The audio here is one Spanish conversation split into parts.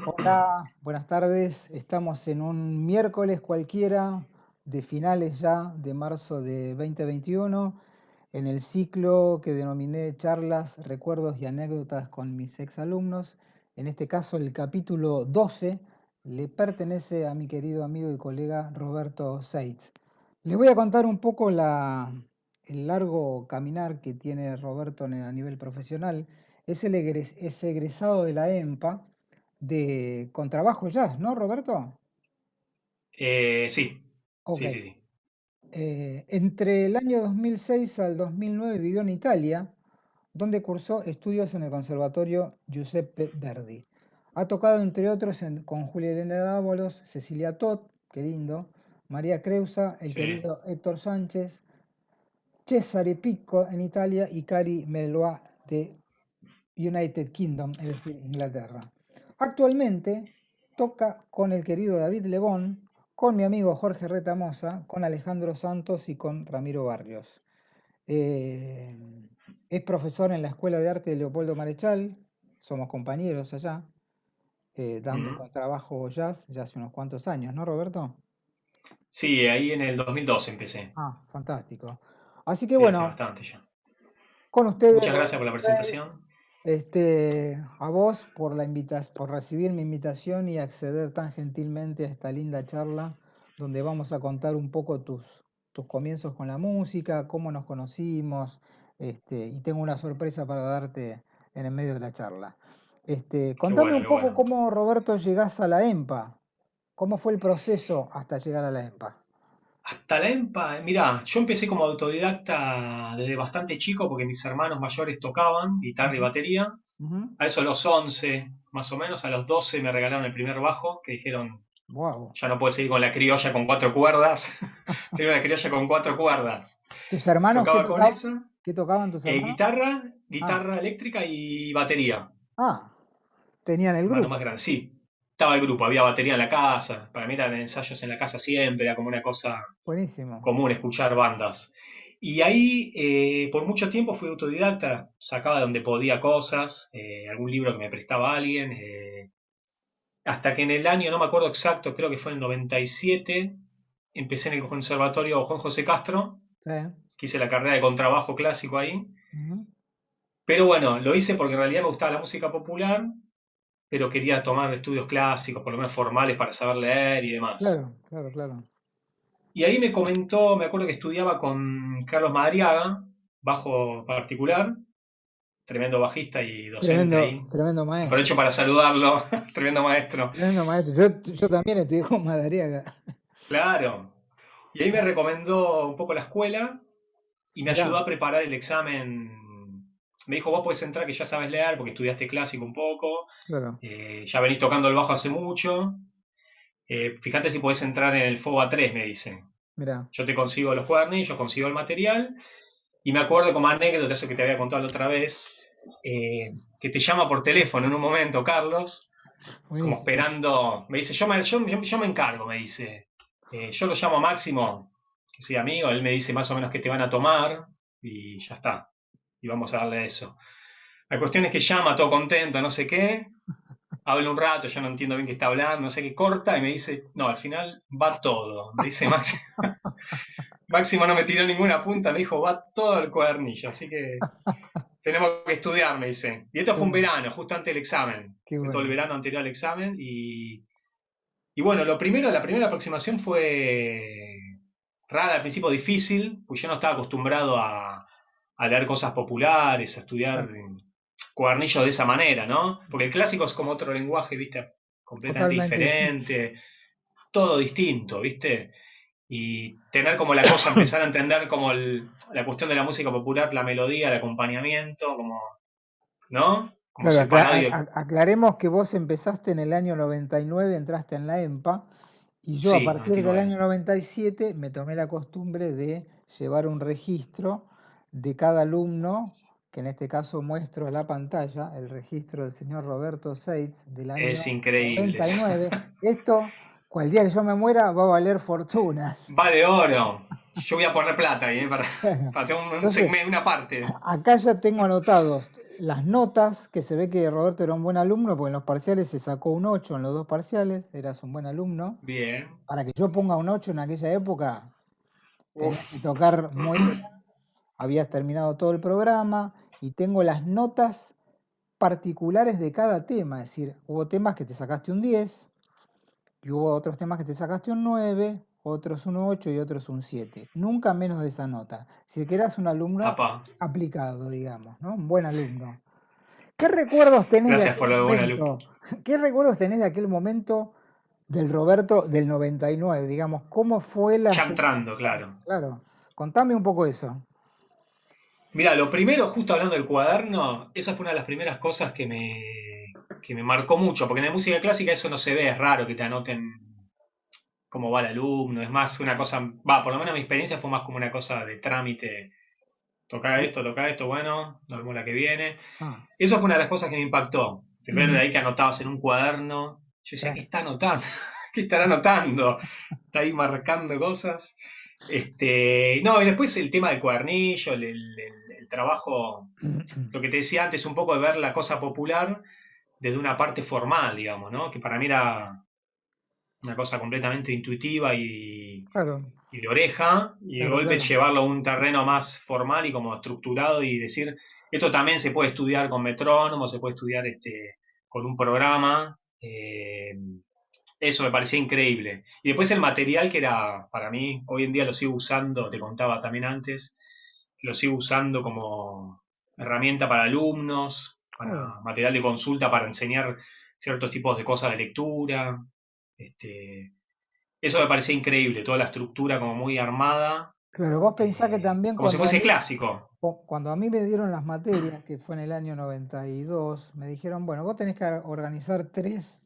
Hola, buenas tardes. Estamos en un miércoles cualquiera de finales ya de marzo de 2021 en el ciclo que denominé Charlas, Recuerdos y Anécdotas con mis exalumnos. En este caso, el capítulo 12 le pertenece a mi querido amigo y colega Roberto Seitz. Les voy a contar un poco el largo caminar que tiene Roberto a nivel profesional. Es egresado de la EMPA de contrabajo jazz, ¿no, Roberto? Sí, Ok. sí, sí, sí. Entre el año 2006 al 2009 vivió en Italia, donde cursó estudios en el Conservatorio Giuseppe Verdi. Ha tocado, entre otros, con Julia Elena Dávalos, Cecilia Todd, qué lindo, María Creusa, el Sí. querido Héctor Sánchez, Cesare Picco en Italia y Cari Melois de United Kingdom, es decir, Inglaterra. Actualmente toca con el querido David Lebón, con mi amigo Jorge Retamosa, con Alejandro Santos y con Ramiro Barrios. Eh, es profesor en la Escuela de Arte de Leopoldo Marechal, somos compañeros allá, dando Ujú. contrabajo jazz ya hace unos cuantos años, ¿no, Roberto? Sí, ahí en el 2012 empecé. Ah, fantástico. Así que Sí, hace bueno, bastante ya. con ustedes, Muchas gracias por Roberto la Seitz, presentación. a vos por por recibir mi invitación y acceder tan gentilmente a esta linda charla donde vamos a contar un poco tus comienzos con la música, cómo nos conocimos, y tengo una sorpresa para darte en el medio de la charla. Qué Contame bueno, un qué poco bueno. cómo, Roberto, llegás a la EMPA. ¿Cómo fue el proceso hasta llegar a la EMPA? Hasta la EMPA, mirá, yo empecé como autodidacta desde bastante chico porque mis hermanos mayores tocaban guitarra y Ujú, batería. ujú. A eso a los 11, más o menos, a los 12 me regalaron el primer bajo, que dijeron, Wow. ya no puedes seguir con la criolla con cuatro cuerdas. Tenía una criolla con cuatro cuerdas. ¿Tus hermanos qué Tocaba con tocaban? esa. ¿Qué tocaban tus hermanos? Guitarra, Ah, guitarra eléctrica y batería. ah, tenían el Hermano más grupo. grande, sí. Estaba el grupo, había batería en la casa. Para mí eran ensayos en la casa siempre, era como una cosa Buenísimo. común escuchar bandas. Y ahí por mucho tiempo fui autodidacta, sacaba donde podía cosas, algún libro que me prestaba alguien, hasta que en el año, no me acuerdo exacto, creo que fue en el 97, empecé en el Conservatorio Juan José Castro, Sí. que hice la carrera de contrabajo clásico ahí. Ujú. Pero bueno, lo hice porque en realidad me gustaba la música popular, pero quería tomar estudios clásicos, por lo menos formales, para saber leer y demás. Claro, claro, claro. Y ahí me comentó, me acuerdo que estudiaba con Carlos Madariaga, bajo particular, tremendo bajista y docente Tremendo, ahí. tremendo maestro. Aprovecho para saludarlo, tremendo maestro. Tremendo maestro. Yo también estudié con Madariaga. Claro. Y ahí me recomendó un poco la escuela y me ayudó Mirá, a preparar el examen. Me dijo, vos podés entrar que ya sabes leer porque estudiaste clásico un poco, claro, ya venís tocando el bajo hace mucho. Fíjate si podés entrar en el FOBA 3, me dice. mirá. Yo te consigo los cuadernillos, consigo el material. Y me acuerdo como anécdota, eso que te había contado la otra vez, que te llama por teléfono en un momento, Carlos, como Buenísimo. esperando. Me dice, yo me encargo, me dice. Yo lo llamo a Máximo, que soy amigo, él me dice más o menos qué te van a tomar y ya está. Y vamos a darle eso. La cuestión es que llama todo contento, no sé qué, habla un rato, yo no entiendo bien qué está hablando, no sé qué, corta y me dice, no, al final va todo. Me dice Máximo, Máximo no me tiró ninguna punta, me dijo, va todo el cuadernillo, así que tenemos que estudiar, me dice. Y esto Qué fue un bueno, verano, justo antes del examen. qué Fue todo el bueno. verano anterior al examen y bueno, lo primero, la primera aproximación fue rara, al principio difícil, pues yo no estaba acostumbrado a leer cosas populares, a estudiar Claro, cuadernillos de esa manera, ¿no? Porque el clásico es como otro lenguaje, ¿viste? Completamente totalmente distinto. diferente, todo distinto, ¿viste? Y tener como la cosa, empezar a entender como la cuestión de la música popular, la melodía, el acompañamiento, como, ¿no? Como Claro, separado y... aclaremos que vos empezaste en el año 99, entraste en la EMPA, y yo a Sí, partir del 99. año 97 me tomé la costumbre de llevar un registro de cada alumno, que en este caso muestro en la pantalla, el registro del señor Roberto Seitz del Es año increíble. 99. Esto, cual día que yo me muera, va a valer fortunas. Va de oro. Yo voy a poner plata ahí, Bueno, para tener un entonces, segmento, una parte. acá ya tengo anotados las notas, que se ve que Roberto era un buen alumno, porque en los parciales se sacó un 8 en los dos parciales, eras un buen alumno. Bien. Para que yo ponga un 8 en aquella época, tenías Uf. que tocar muy bien, habías terminado todo el programa y tengo las notas particulares de cada tema, es decir, hubo temas que te sacaste un 10 y hubo otros temas que te sacaste un 9, otros un 8 y otros un 7. Nunca menos de esa nota. Si que eras un alumno Apa. aplicado, digamos, ¿no? Un buen alumno. ¿Qué recuerdos tenés de Gracias aquel por lo de buena luz. momento? ¿Qué recuerdos tenés de aquel momento del Roberto del 99? Digamos, ¿cómo fue la Ya entrando, sensación? claro. Claro, contame un poco eso. Mira, lo primero, justo hablando del cuaderno, esa fue una de las primeras cosas que me marcó mucho, porque en la música clásica eso no se ve, es raro que te anoten cómo va el alumno, es más una cosa, va, por lo menos mi experiencia fue más como una cosa de trámite, toca esto, bueno, nos vemos la que viene. Ah, Eso fue una de las cosas que me impactó, de ver ujú, ahí que anotabas en un cuaderno, yo sí. decía, ¿qué está anotando? ¿Qué estará anotando? Está ahí marcando cosas. No, y después el tema del cuadernillo, el trabajo, lo que te decía antes, un poco de ver la cosa popular desde una parte formal, digamos, ¿no? Que para mí era una cosa completamente intuitiva Claro, y de oreja, y de claro, golpe claro. llevarlo a un terreno más formal y como estructurado y decir, esto también se puede estudiar con metrónomo, se puede estudiar con un programa. Eso me parecía increíble. Y después el material que era, para mí, hoy en día lo sigo usando, te contaba también antes, lo sigo usando como herramienta para alumnos, Claro. para material de consulta, para enseñar ciertos tipos de cosas de lectura. Este, eso me parecía increíble, toda la estructura como muy armada, Claro, vos pensás que también como si fuese clásico. cuando a mí me dieron las materias, que fue en el año 92, me dijeron, bueno, vos tenés que organizar tres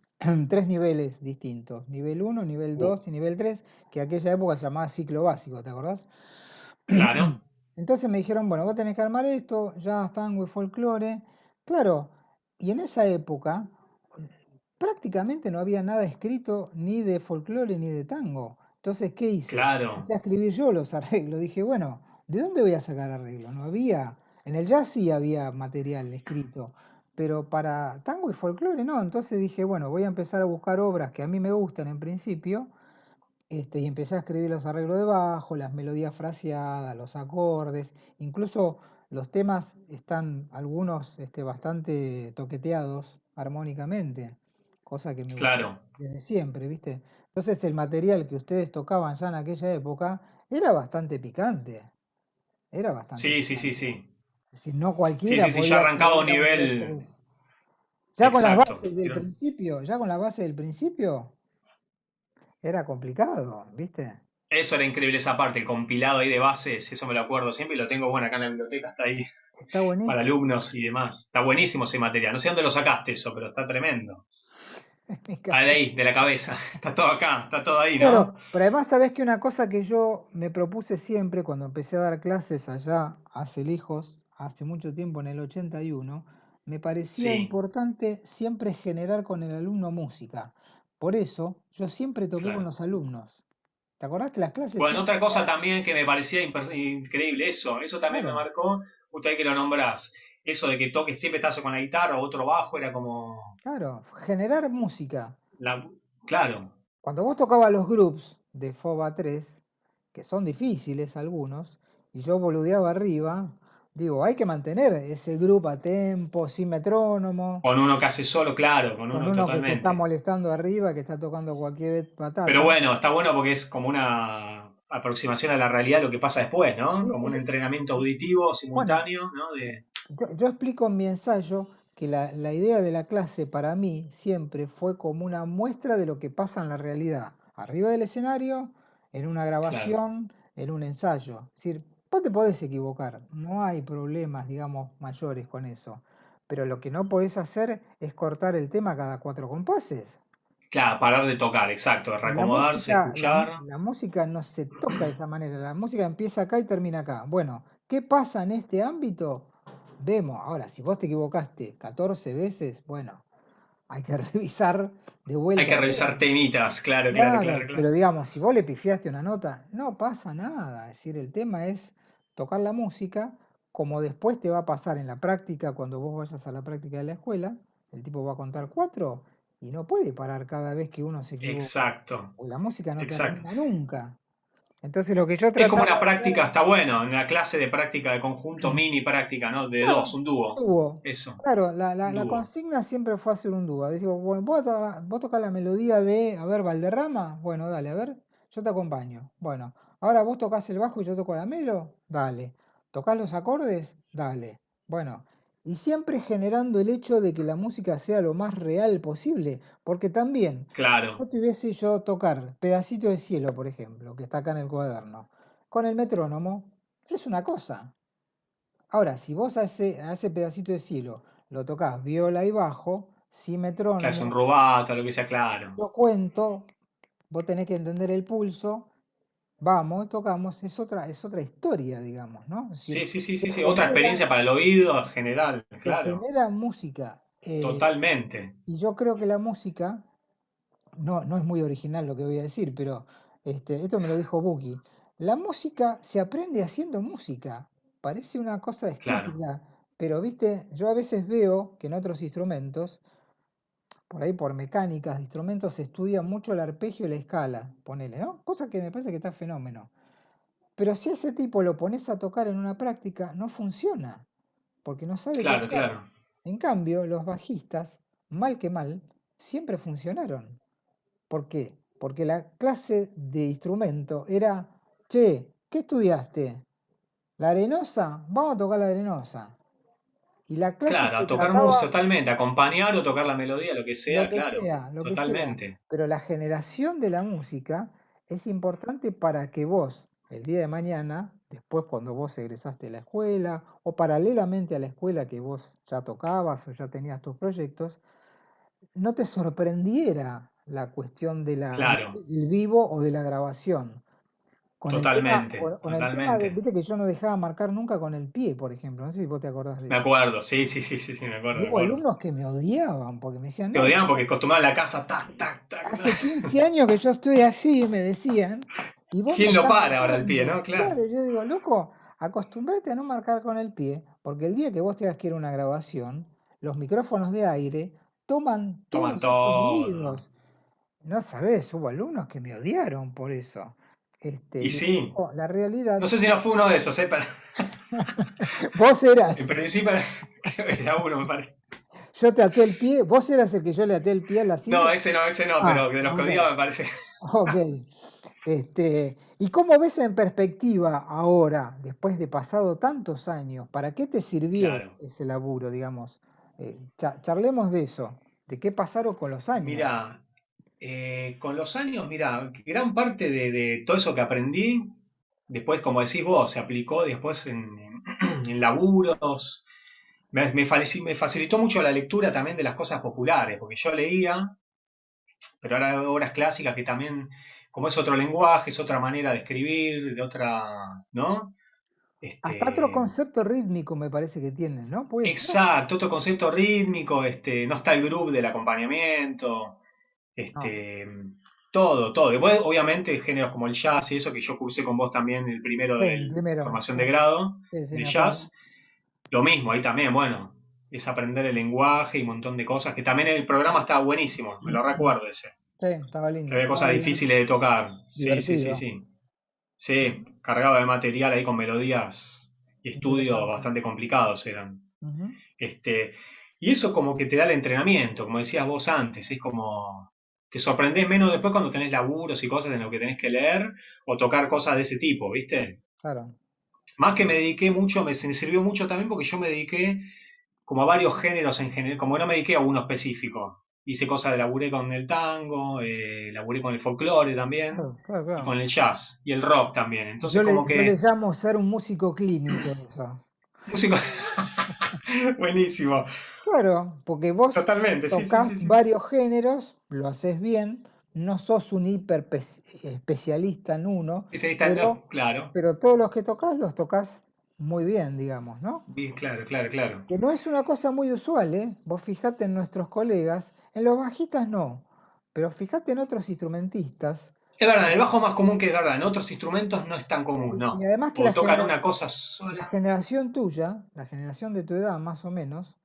niveles distintos, nivel uno, nivel Uh, 2 y nivel 3, que aquella época se llamaba ciclo básico, ¿te acordás? claro, Entonces me dijeron, bueno, vos tenés que armar esto, jazz, tango y folclore. Claro, y en esa época prácticamente no había nada escrito ni de folclore ni de tango. Entonces, ¿qué hice? claro, Empecé a escribir yo los arreglos. Dije, bueno, ¿de dónde voy a sacar arreglos? No había. En el jazz sí había material escrito, pero para tango y folclore no. Entonces dije, bueno, voy a empezar a buscar obras que a mí me gustan en principio, y empecé a escribir los arreglos de bajo, las melodías fraseadas, los acordes, incluso los temas están algunos bastante toqueteados armónicamente, cosa que me gustó claro. desde siempre, ¿viste? Entonces el material que ustedes tocaban ya en aquella época era bastante picante, era bastante Sí, sí, sí, picante. sí. Es decir, no Sí, cualquiera sí, sí, ya podía arrancaba un acceder a un nivel nivel 3. Ya con las exacto. bases del principio, ya con la base del principio, era complicado, ¿viste? Eso era increíble esa parte, el compilado ahí de bases, eso me lo acuerdo siempre y lo tengo bueno acá en la biblioteca, está ahí Está para buenísimo. alumnos y demás. Está buenísimo ese material, no sé dónde lo sacaste eso, pero está tremendo. Mi Ah, de cabeza. ahí, de la cabeza, está todo acá, está todo ahí, Claro, ¿no? pero además sabés que una cosa que yo me propuse siempre cuando empecé a dar clases allá hace lejos, hace mucho tiempo en el 81, me parecía Sí, importante siempre generar con el alumno música. Por eso yo siempre toqué con claro. los alumnos. ¿Te acordás que las clases Bueno, siempre otra cosa eran... también que me parecía increíble, eso también me Claro, marcó, justo ahí que lo nombrás, eso de que toques siempre estás con la guitarra o otro bajo, era como, claro, generar música. la, claro, Cuando vos tocabas los groups de FOBA 3, que son difíciles algunos, y yo boludeaba arriba, digo, hay que mantener ese grupo a tempo, sin metrónomo, con uno que hace solo, claro, con con uno uno que te está totalmente. molestando arriba, que está tocando cualquier Pero batata. bueno, está bueno porque es como una aproximación a la realidad de lo que pasa después, ¿no? Como un entrenamiento auditivo Bueno, simultáneo, ¿no? De, yo explico en mi ensayo que la idea de la clase para mí siempre fue como una muestra de lo que pasa en la realidad, arriba del escenario, en una claro, grabación, en un ensayo. Es decir, vos te podés equivocar, no hay problemas, digamos, mayores con eso. Pero lo que no podés hacer es cortar el tema cada cuatro compases. claro, parar de tocar, exacto, Y la reacomodarse, música, escuchar, la música no se toca de esa manera, la música empieza acá y termina acá. Bueno, ¿qué pasa en este ámbito? Vemos. Ahora, si vos te equivocaste 14 veces, bueno, hay que revisar de Hay vuelta que a revisar todo. temitas, claro, claro, claro, Claro, claro. pero digamos, si vos le pifiaste una nota, no pasa nada. Es decir, el tema es tocar la música, como después te va a pasar en la práctica, cuando vos vayas a la práctica de la escuela, el tipo va a contar cuatro y no puede parar cada vez que uno se equivoca. Exacto, O la música no exacto. termina nunca. Entonces lo que yo Es como trataba una de práctica, hacer, está bueno, en la clase de práctica de conjunto, mini práctica, ¿no? De dos, claro, un un dúo. dúo. Eso, Claro, un la dúo. consigna siempre fue hacer un dúo. Decimos, bueno, vos tocás la melodía de, a ver, Valderrama. Bueno, dale, a ver, yo te acompaño. Bueno, ahora vos tocas el bajo y yo toco la melo. Dale. ¿Tocás los acordes? Dale. Bueno, y siempre generando el hecho de que la música sea lo más real posible. Porque también, Claro, no tuviese yo tocar Pedacito de Cielo, por ejemplo, que está acá en el cuaderno, con el metrónomo, es una cosa. Ahora, si vos a ese pedacito de cielo lo tocas viola y bajo, si que es un metrónomo, rubato, lo que sea, claro. yo cuento, vos tenés que entender el pulso, vamos, tocamos, es otra historia, digamos, ¿no? Es decir, Sí, sí, sí, sí, sí. Otra experiencia para el oído en general, se claro. genera música. Totalmente. Y yo creo que la música, no es muy original lo que voy a decir, pero esto me lo dijo Buki. La música se aprende haciendo música. Parece una cosa Claro, estúpida, pero viste, yo a veces veo que en otros instrumentos, por ahí por mecánicas de instrumentos, se estudia mucho el arpegio y la escala, ponele, ¿no? Cosa que me parece que está fenómeno. Pero si a ese tipo lo pones a tocar en una práctica, no funciona, porque no sabe qué claro, hacer. claro. En cambio, los bajistas, mal que mal, siempre funcionaron. ¿Por qué? Porque la clase de instrumento era, che, ¿qué estudiaste? ¿La arenosa? Vamos a tocar la arenosa. Y la clase Claro, se a tocar música, trataba totalmente, acompañar o tocar la melodía, lo que lo sea, que claro, sea, lo que sea. totalmente. Pero la generación de la música es importante para que vos, el día de mañana, después cuando vos egresaste de la escuela, o paralelamente a la escuela que vos ya tocabas o ya tenías tus proyectos, no te sorprendiera la cuestión de Claro, del vivo o de la grabación. totalmente, Con el tema de, totalmente. viste que yo no dejaba marcar nunca con el pie, por ejemplo, no sé si vos te acordás de Me eso. acuerdo, sí, sí, sí, sí, sí, me acuerdo, Y me hubo acuerdo. alumnos que me odiaban porque me decían, Te no, odiaban porque acostumbraban la casa, tac, tac, tac, hace tac. 15 años que yo estoy así, me decían, y vos me ¿Quién lo estás para ahora el pie, matando. no? Claro, Claro, yo digo, loco, acostumbrate a no marcar con el pie, porque el día que vos tengas que ir a una grabación, los micrófonos de aire toman toman todos esos todo. ruidos. No sabés, hubo alumnos que me odiaron por eso. Y Digo, sí, "Loco, la realidad, no sé si no fue uno de esos, pero vos en eras, principio era uno, me parece. yo te até el pie, vos eras el que yo le até el pie a la No, silla. ese no, Ah, pero de los que ok, odiaba me parece. ok. ¿Y cómo ves en perspectiva ahora, después de pasado tantos años, para qué te sirvió Claro. ese laburo, digamos? Charlemos de eso, de qué pasaron con los años. Mira, con los años, mira, gran parte de todo eso que aprendí, después, como decís vos, se aplicó después en laburos. Me facilitó mucho la lectura también de las cosas populares, porque yo leía, pero ahora obras clásicas que también, como es otro lenguaje, es otra manera de escribir, de otra, ¿no? Hasta otro Este, concepto rítmico me parece que tienen, ¿no? ¿Puede ser? exacto, otro concepto rítmico, no está el groove del acompañamiento, No. este, todo, todo. Después, obviamente, géneros como el jazz y eso, que yo cursé con vos también, el primero Sí, de primero. formación de grado Sí, sí, de me acuerdo. jazz, lo mismo, ahí también, bueno, es aprender el lenguaje y un montón de cosas, que también el programa estaba buenísimo, me lo recuerdo ese, Sí, estaba que lindo, había cosas difíciles de tocar, sí, sí, sí, divertido, sí, sí, cargado de material ahí con melodías y estudios interesante. bastante complicados eran. Ujú. Este, y eso como que te da el entrenamiento, como decías vos antes, es como te sorprendés menos después cuando tenés laburos y cosas en lo que tenés que leer o tocar cosas de ese tipo, ¿viste? Claro. Más que me dediqué mucho, me sirvió mucho también porque yo me dediqué como a varios géneros en general, como no me dediqué a uno específico. Hice cosas de laburé con el tango, laburé con el folclore también Claro, claro, y claro. con el jazz y el rock también. Entonces como Yo le que llamo ser un músico clínico eso. músico buenísimo. Claro, porque vos Totalmente, sí, sí, sí, tocas sí. varios géneros, lo haces bien, no sos un especialista en uno, Ese ahí está, pero, no, claro. todos los que tocas los tocas muy bien, digamos, ¿no? Bien, claro, claro, claro. Que no es una cosa muy usual, ¿eh? Vos fijate en nuestros colegas, en los bajistas no. Pero fíjate en otros instrumentistas, Es verdad, el bajo más común que es verdad, en otros instrumentos no es tan común, y no. además que O tocan una cosa la sola. generación tuya, la generación de tu edad más o menos,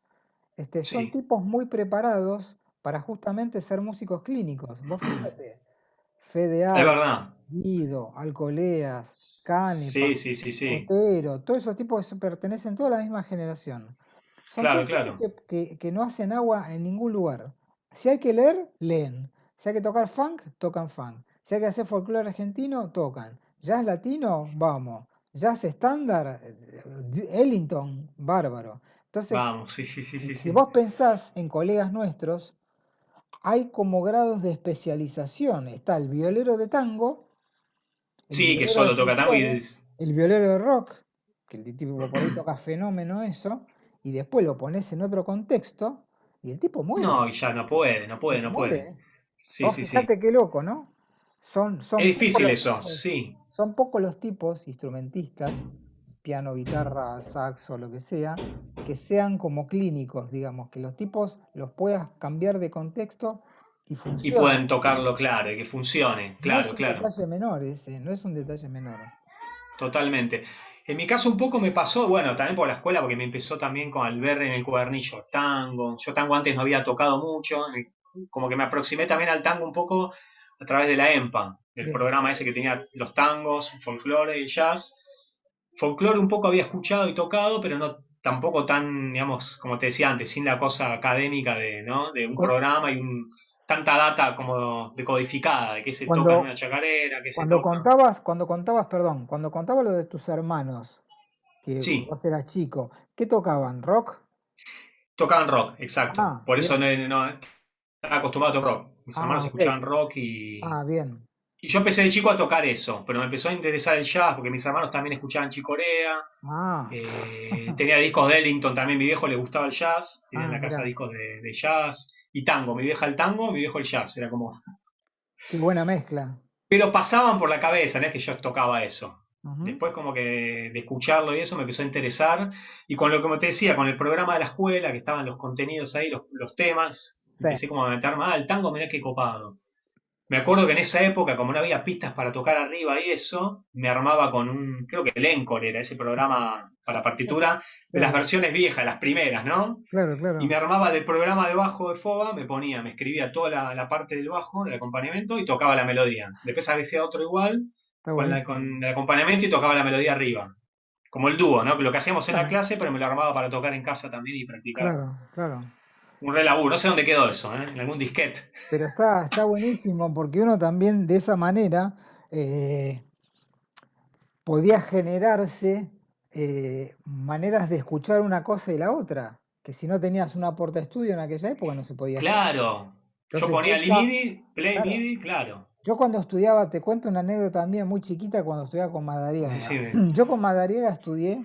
son Sí, tipos muy preparados para justamente ser músicos clínicos. Vos fíjate, Fede es Álvarez, verdad. Guido, Alcoleas, Sí, Canepa, sí, sí, sí. Otero, todos esos tipos pertenecen toda a la misma generación. Son Claro, todos tipos claro. que no hacen agua en ningún lugar. Si hay que leer, leen. Si hay que tocar funk, tocan funk. Si hay que hacer folclore argentino, tocan. Jazz latino, vamos. Jazz estándar, Ellington, bárbaro. Entonces, Vamos, sí, sí, sí, sí, si sí. vos pensás en colegas nuestros, hay como grados de especialización. Está el violero de tango, el Sí, que violero de solo toca tango y... folclore, el violero de rock, que el tipo por ahí toca fenómeno eso, y después lo pones en otro contexto y el tipo muere. No, y ya no puede, no El puede, tipo no puede. muere. Sí, Vos sí, sí. fijate qué loco, ¿no? Es Son pocos difícil los eso, tipos, sí. son pocos los tipos instrumentistas, piano, guitarra, saxo, lo que sean como clínicos, digamos, que los tipos los puedas cambiar de contexto y Y funcionen. pueden tocarlo claro, y que funcione, No es claro, un claro. detalle menor ese, no es un detalle menor. Totalmente. En mi caso un poco me pasó, bueno, también por la escuela, porque me empezó también con al ver en el cuadernillo tango. Yo tango antes no había tocado mucho, como que me aproximé también al tango un poco a través de la EMPA, del Bien. programa ese que tenía los tangos, folclore y jazz. Folclore un poco había escuchado y tocado, pero no tampoco tan, digamos, como te decía antes, sin la cosa académica de, ¿no? De un Cu- programa y tanta data como decodificada, de qué se toca en una Cuando, chacarera, qué se toca. perdón, cuando contabas lo de tus hermanos, que Sí, vos eras chico, ¿qué tocaban? ¿Rock? tocaban rock, exacto. Ah, Por eso bien. estaba acostumbrado a tocar rock. Mis hermanos Ah, ok. escuchaban rock Ah, bien. y yo empecé de chico a tocar eso, pero me empezó a interesar el jazz porque mis hermanos también escuchaban Chicorea. Ah, Tenía discos de Ellington también, mi viejo le gustaba el jazz, tenía en ah, la casa mirá, discos de jazz y tango. Mi vieja el tango, mi viejo el jazz, era como. qué buena mezcla. Pero pasaban por la cabeza, no es que yo tocaba eso. Ujú. Después como que de escucharlo y eso me empezó a interesar. Y con lo que como te decía, con el programa de la escuela, que estaban los contenidos ahí, los temas, Sí, empecé como a meterme, el tango, mirá qué copado. Me acuerdo que en esa época, como no había pistas para tocar arriba y eso, me armaba con creo que el Encore era ese programa para sí, partitura, de las sí, versiones viejas, las primeras, ¿no? claro, Y me claro. armaba del programa de bajo de FOBA, me escribía toda la parte del bajo, del acompañamiento, y tocaba la melodía. Después hacía otro igual, Está con buenísimo. el acompañamiento y tocaba la melodía arriba. Como el dúo, ¿no? Lo que hacíamos en la Bueno, clase, pero me lo armaba para tocar en casa también y practicar. claro, claro. Un re laburo, no sé dónde quedó eso, ¿eh? En algún disquete. Pero está buenísimo porque uno también de esa manera eh, podía generarse maneras de escuchar una cosa y la otra, que si no tenías una porta estudio en aquella época no se podía hacer. Claro. Yo Entonces ponía el esta, MIDI, play claro, MIDI, claro. yo cuando estudiaba, te cuento una anécdota también muy chiquita cuando estudiaba con Madariaga. Decime. Yo con Madariaga estudié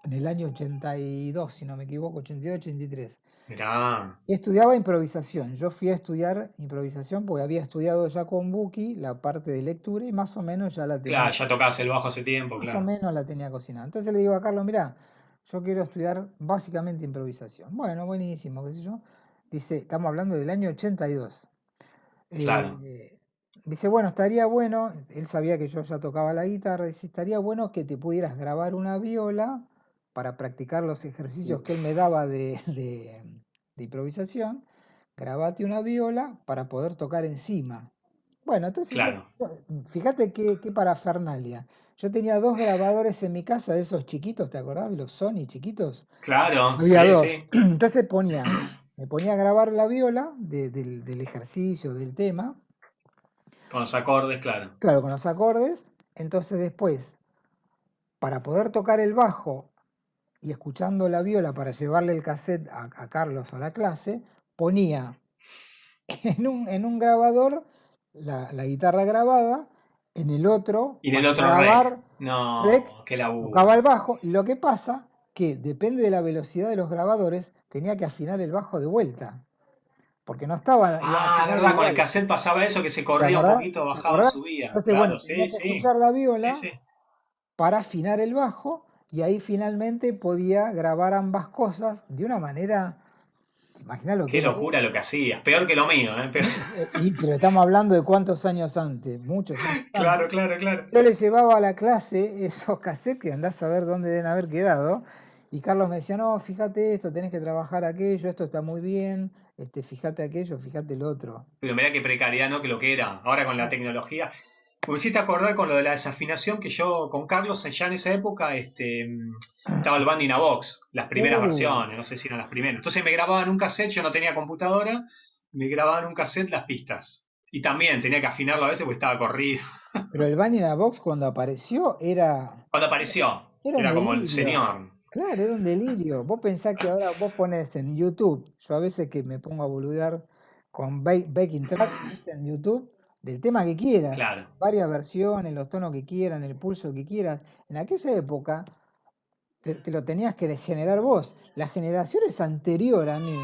en el año 82, si no me equivoco, 82, 83. Mirá. Y estudiaba improvisación. Yo fui a estudiar improvisación porque había estudiado ya con Buki la parte de lectura y más o menos ya la Claro, tenía. ya tocabas el bajo hace tiempo, Más o claro. menos la tenía cocinada. Entonces le digo a Carlos, mira, yo quiero estudiar básicamente improvisación. Bueno, buenísimo, qué sé yo. Dice, estamos hablando del año 82. Claro. Dice, bueno, estaría bueno, él sabía que yo ya tocaba la guitarra, dice, estaría bueno que te pudieras grabar una viola para practicar los ejercicios que él me daba de improvisación. Grabate una viola para poder tocar encima. Bueno, entonces Claro. fíjate qué parafernalia. Yo tenía dos grabadores en mi casa de esos chiquitos, ¿te acordás? De los Sony chiquitos. Claro, Había sí, dos. sí. Entonces me ponía a grabar la viola del ejercicio, del tema, Con los acordes, claro. claro, con los acordes. Entonces después, para poder tocar el bajo y escuchando la viola para llevarle el cassette a Carlos a la clase, ponía en un grabador la guitarra grabada, en el otro, Y en el para otro rec. grabar rec, No, qué tocaba el laburo. bajo. Y lo que pasa que depende de la velocidad de los grabadores, tenía que afinar el bajo de vuelta, porque no iban Ah, afinados verdad, con el igual. cassette pasaba eso que se ¿Te corría un acordás? poquito, ¿Te bajaba, acordás? subía. Entonces, bueno, Claro, tenía sí, que sí. escuchar la Sí, viola sí. para afinar el bajo y ahí finalmente podía grabar ambas cosas de una manera Imaginá lo que Qué era. locura lo que hacías. Peor que lo mío, ¿eh? Pero estamos hablando de cuántos años antes, muchos años antes. Claro, claro, claro. Yo le llevaba a la clase esos cassettes que andás a ver dónde deben haber quedado. Y Carlos me decía, no, fíjate esto, tenés que trabajar aquello, esto está muy bien, fíjate aquello, fíjate el otro. Pero mirá qué precariedad, ¿no? Que lo que era. Ahora con la tecnología. Me hiciste acordar con lo de la desafinación que yo con Carlos ya en esa época estaba el Band in a Box, las primeras Uh, versiones, no sé si eran las primeras. Entonces me grababan un cassette, yo no tenía computadora, me grababan un cassette las pistas. Y también tenía que afinarlo a veces porque estaba corrido. pero el Vanilla Box cuando apareció Cuando apareció, era un era como el delirio. señor. Claro, era un delirio. Vos pensás que ahora vos pones en YouTube, yo a veces que me pongo a boludear con backing track, ¿viste? En YouTube, del tema que quieras, Claro, varias versiones, los tonos que quieran, el pulso que quieras. En aquella época te lo tenías que generar vos. Las generaciones anterior a mí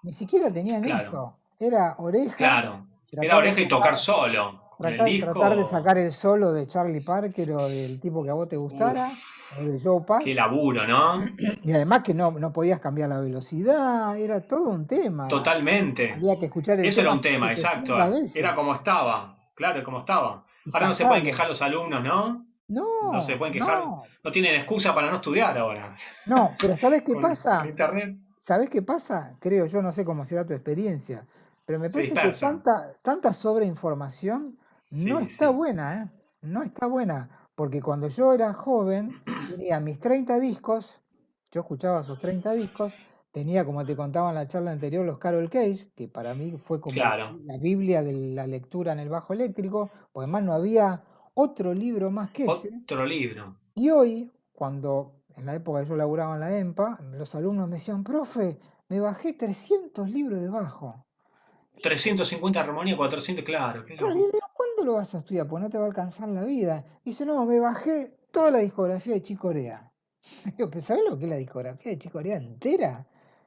ni siquiera tenían claro, eso. Era oreja, claro. Era tratar de oreja y tocar sacar, solo. Con el tratar de disco, sacar el solo de Charlie Parker o del tipo que a vos te gustara, uff, o de Joe qué Pass. laburo, ¿no? Y además que no podías cambiar la velocidad, era todo un tema. Totalmente. Había que escuchar el Eso era tema un tema, exacto. 700 veces Era como estaba, claro, como estaba. y Ahora no se pueden sacarlo. quejar los alumnos, ¿no? No se No, pueden quejar, no, no tienen excusa para no estudiar ahora. no, pero ¿sabés qué Con pasa? internet ¿Sabés qué pasa? Creo, yo no sé cómo será tu experiencia, pero me se parece que dispersan. tanta sobreinformación no Sí, está sí. buena, ¿eh? No está buena, porque cuando yo era joven, tenía mis 30 discos, yo escuchaba esos 30 discos, tenía, como te contaba en la charla anterior, los Carol Cage, que para mí fue como Claro. la Biblia de la lectura en el bajo eléctrico, pues además no había otro libro más que ese, Otro libro. y hoy, cuando en la época que yo laburaba en la EMPA, los alumnos me decían, profe, me bajé 300 libros de bajo. Digo, 350 armonía, 400, claro, qué claro, y le loco. digo, ¿cuándo lo vas a estudiar? Pues no te va a alcanzar la vida. Dice, no, me bajé toda la discografía de Chick Corea. Digo, ¿pero sabés lo que es la discografía de Chick Corea entera?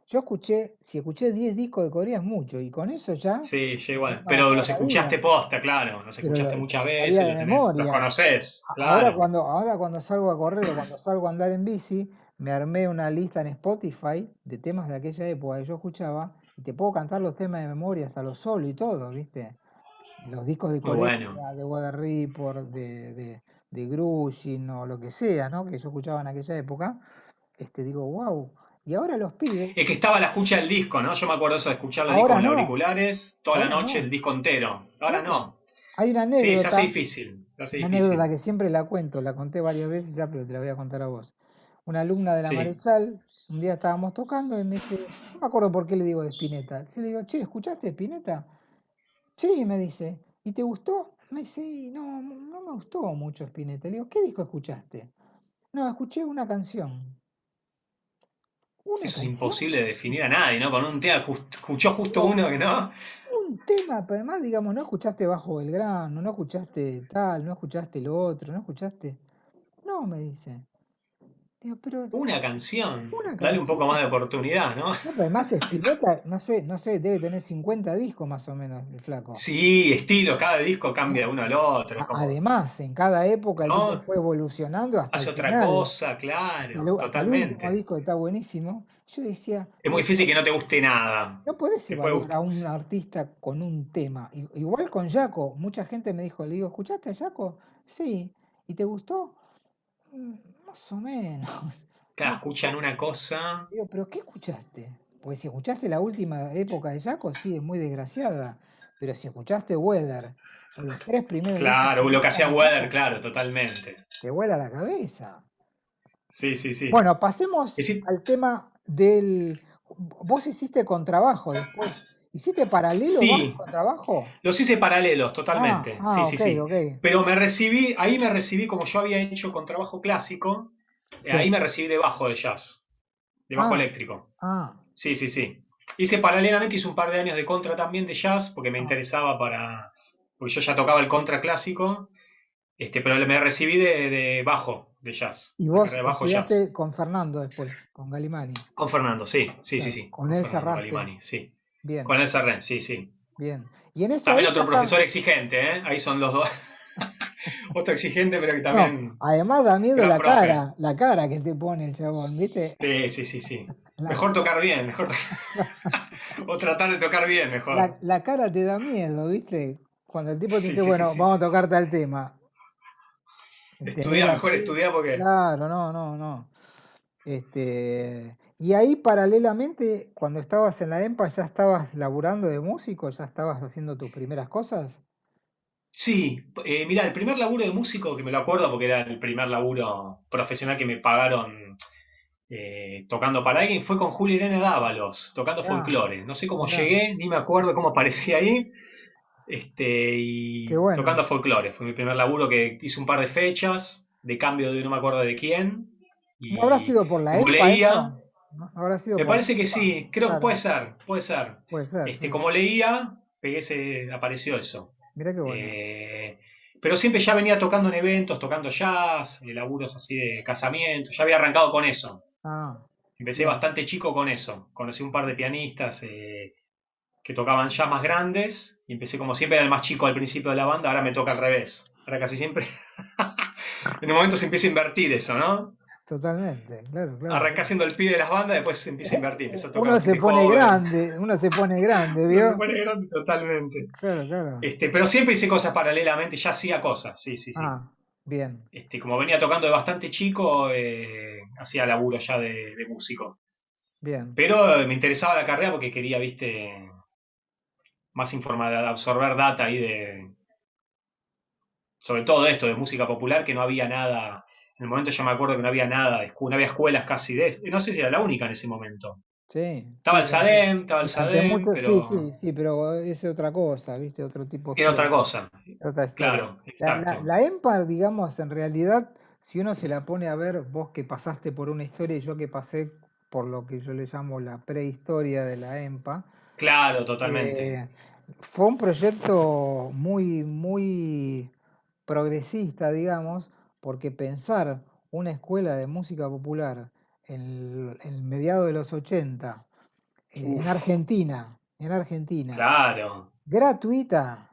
Yo escuché, si escuché 10 discos de Corea es mucho, y con eso ya Sí, yo igual. para Pero toda los la vida. escuchaste posta, claro. Los Pero escuchaste lo muchas sabía veces, de los memoria. conocés, claro. Ahora cuando salgo a correr o cuando salgo a andar en bici, me armé una lista en Spotify de temas de aquella época que yo escuchaba y te puedo cantar los temas de memoria, hasta los solos y todo, ¿viste? Los discos de Muy Corea, bueno. de Weather Report, de Grushin o lo que sea, ¿no? Que yo escuchaba en aquella época, digo, wow. Y ahora los Es pibes, que estaba la escucha del disco, ¿no? Yo me acuerdo eso de escuchar los discos ahora con los no, auriculares, toda la ahora noche el no, disco entero. Ahora claro. no. Hay Sí, se hace difícil, se hace una anécdota difícil. que siempre la cuento, la conté varias veces ya, pero te la voy a contar a vos. Una alumna de la Sí. Marechal, un día estábamos tocando y me dice, no me acuerdo por qué le digo de Spinetta. Le digo, che, ¿escuchaste Spinetta? Sí, me dice, ¿y te gustó? Me dice, "Y no, no me gustó mucho Spinetta". Le digo, ¿qué disco escuchaste? No, escuché una canción. ¿Una Eso es canción? imposible de definir a nadie, ¿no? Con un tema, escuchó justo Digo, uno que no. un tema, pero además, digamos, no escuchaste Bajo Belgrano, no escuchaste tal, no escuchaste lo otro, no escuchaste. No, me dice. Digo, pero Una canción. una Dale un poco canción. más de oportunidad, ¿no? No, pero además Spinetta, no sé, debe tener 50 discos más o menos, el flaco. Sí, estilo, cada disco cambia de No, uno al otro. Es como, además, en cada época el tipo ¿no? fue evolucionando hasta el Hace otra final, cosa, claro, hasta el último totalmente. disco que está buenísimo. Yo decía, Es muy pero difícil que no te guste nada. no podés Te puede evaluar gustar. a un artista con un tema. Igual con Jaco, mucha gente me dijo, le digo, ¿escuchaste a Jaco? Sí. ¿Y te gustó? "Mm, más o menos". Claro, Digo, escuchan una cosa. digo, ¿pero qué escuchaste? Pues si escuchaste la última época de Jaco, sí, es muy desgraciada. Pero si escuchaste Weather o los tres primeros discos que Claro, lo que hacía sacan de Weather, Jaco, claro, totalmente. te vuela la cabeza. Sí, sí, sí. Bueno, pasemos Y sí, al tema del... Vos hiciste contrabajo después. ¿Hiciste paralelo bajo y sí, contrabajo? los hice paralelos, totalmente. Sí, sí, Ok, sí. ok. Pero ahí me recibí como yo había hecho con trabajo clásico, ahí Sí. me recibí de bajo de jazz, de bajo Ah, eléctrico. ah, Sí, sí, sí. Hice paralelamente, hice un par de años de contra también de jazz, porque me ah. interesaba porque yo ya tocaba el contra clásico, pero me recibí de bajo, de jazz, Y la carrera vos de bajo jazz. estudiaste con Fernando después, con Galimani. Con Fernando, sí, sí, sí, Claro, sí, con con él Fernando cerraste. Galimani, sí. Con Bien, el Serrén, sí, sí. bien. Y en esa También otro época, profesor exigente, ¿eh? Ahí son los dos. Otro exigente, pero que no, también además da miedo gran profe. la cara que te pone el chabón, ¿viste? Sí, sí, sí, sí. La Mejor cara. tocar bien, mejor. O tratar de tocar bien, mejor. La cara te da miedo, ¿viste? Cuando el tipo te Sí, dice, sí, sí, bueno, sí, vamos sí, a sí. tocar tal tema. Tenés Estudia, mejor así, estudia porque. claro, no. Y ahí paralelamente, cuando estabas en la EMPA, ¿ya estabas laburando de músico? ¿Ya estabas haciendo tus primeras cosas? Sí, mira, el primer laburo de músico, que me lo acuerdo porque era el primer laburo profesional que me pagaron tocando para alguien, fue con Julia Irene Dávalos, tocando Ah, folclore. No sé cómo mirá, llegué, ni me acuerdo cómo aparecí ahí, qué y bueno. tocando folclore. Fue mi primer laburo que hice un par de fechas, de cambio de no me acuerdo de quién, ¿No habrá y sido por la como EMPA leía, eso? ¿No? ¿Habrá sido me por la parece que EMPA? sí, creo que puede Claro, ser, puede ser. puede ser, sí. Como leía, apareció eso. Mirá qué bueno. Eh, pero siempre ya venía tocando en eventos, tocando jazz, laburos así de casamiento, ya había arrancado con eso. Ah, Empecé bien, bastante chico con eso. Conocí un par de pianistas que tocaban jazz más grandes y empecé como siempre era el más chico al principio de la banda, ahora me toca al revés. Ahora casi siempre en un momento se empieza a invertir eso, ¿no? totalmente, claro. Arrancá siendo el pibe de las bandas, después se empieza a invertir, empieza a tocar Uno se gente pone joven. grande, uno se pone grande, No se ¿vio? pone grande totalmente. Claro. Pero siempre hice cosas paralelamente, ya hacía cosas, sí, sí, sí. Ah, bien, Como venía tocando de bastante chico, hacía laburo ya de músico. bien. Pero me interesaba la carrera porque quería, viste, más información, absorber data ahí sobre todo esto de música popular, que no había nada. En el momento yo me acuerdo que no había nada, no había escuelas casi no sé si era la única en ese momento. Sí, Estaba el durante SADEM, mucho, pero sí, pero es otra cosa, ¿viste? Otro tipo de era otra escuela, cosa. otra historia. Claro, exacto. La EMPA, digamos, en realidad, si uno se la pone a ver, vos que pasaste por una historia y yo que pasé por lo que yo le llamo la prehistoria de la EMPA, Claro, totalmente. eh, fue un proyecto muy progresista, digamos, porque pensar una escuela de música popular en mediados de los 80 Uf, En Argentina, claro, gratuita,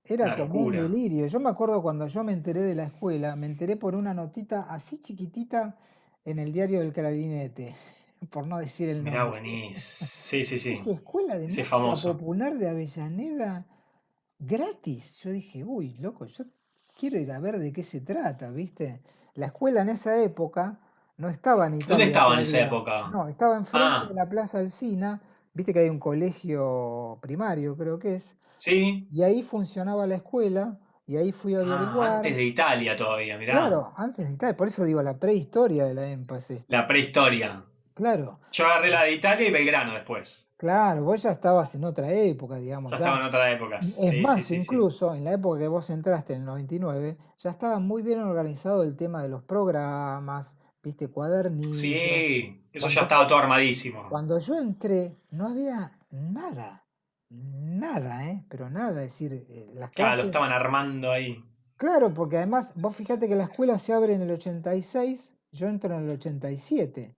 era una como un locura. delirio. Yo me acuerdo cuando yo me enteré de la escuela, me enteré por una notita así chiquitita en el diario del Clarinete, por no decir el Mirá, nombre. buenís. Sí, sí, sí. Dije, Escuela de Ese Música famoso. Popular de Avellaneda, gratis. Yo dije, uy, loco, yo quiero ir a ver de qué se trata, ¿viste? La escuela en esa época no estaba en ¿Dónde Italia estaba en esa todavía. época? No, estaba enfrente de Ah, la Plaza Alsina, viste que hay un colegio primario, creo que es, sí. y ahí funcionaba la escuela, y ahí fui a Ah, antes averiguar. de Italia todavía, mirá. Claro, antes de Italia, por eso digo, la prehistoria de la EMPA es La esta. prehistoria. Claro, Yo agarré la de Italia y Belgrano después. claro, vos ya estabas en otra época, digamos, Ya estaba ya. en otra época. Es Sí, sí, más, sí, sí. incluso en la época que vos entraste, en el 99, ya estaba muy bien organizado el tema de los programas, viste, cuadernillos. Sí, eso ya Cuando estaba yo, todo armadísimo. cuando yo entré, no había nada, nada, ¿eh? Pero nada, es decir, las Claro, lo clases, estaban armando ahí. claro, porque además vos fíjate que la escuela se abre en el 86, yo entro en el 87.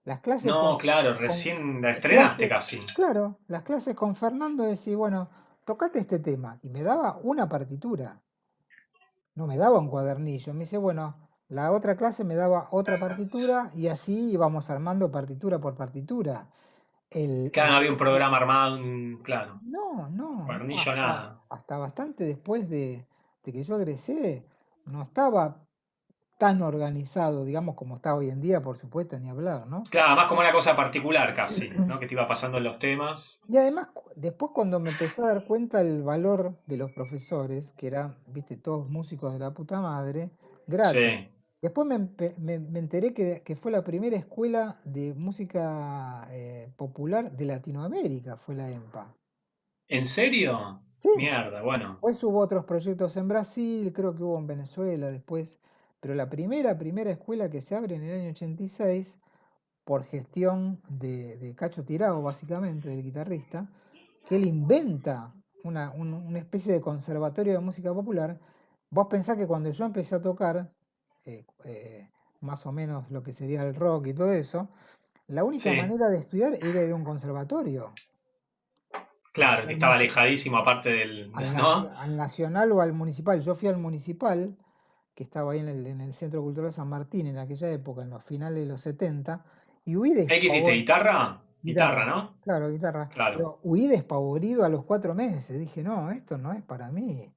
Las clases No, claro, con recién la estrenaste clases, casi. claro, las clases con Fernando decía, bueno, tocate este tema. Y me daba una partitura, no me daba un cuadernillo. Me dice, bueno, la otra clase me daba otra partitura y así íbamos armando partitura por partitura. Claro, no había un El- programa armado, claro. no, Cuernillo nada. hasta bastante después de que yo egresé, no estaba tan organizado, digamos, como está hoy en día, por supuesto, ni hablar, ¿no? Claro, más como una cosa particular casi, ¿no? Que te iba pasando en los temas. Y además, después cuando me empecé a dar cuenta el valor de los profesores, que eran, viste, todos músicos de la puta madre, gratis. Sí. Después me enteré que fue la primera escuela de música popular de Latinoamérica, fue la EMPA. ¿En serio? Sí, Mierda, bueno. después hubo otros proyectos en Brasil, creo que hubo en Venezuela después, pero la primera escuela que se abre en el año 86 por gestión de Cacho Tirao, básicamente, del guitarrista, que él inventa una especie de conservatorio de música popular. Vos pensás que cuando yo empecé a tocar, eh, eh, más o menos lo que sería el rock y todo eso, la única Sí. manera de estudiar era ir a un conservatorio, Claro, que estaba realmente, alejadísimo aparte ¿no? al nacional o al municipal. Yo fui al municipal, que estaba ahí en el Centro Cultural San Martín en aquella época, en los finales de los 70, y huí de ¿Qué hiciste? favor. ¿Guitarra? Guitarra, guitarra, ¿no? claro, guitarra. Claro. Pero huí despavorido a los 4 meses. Dije, no, esto no es para mí.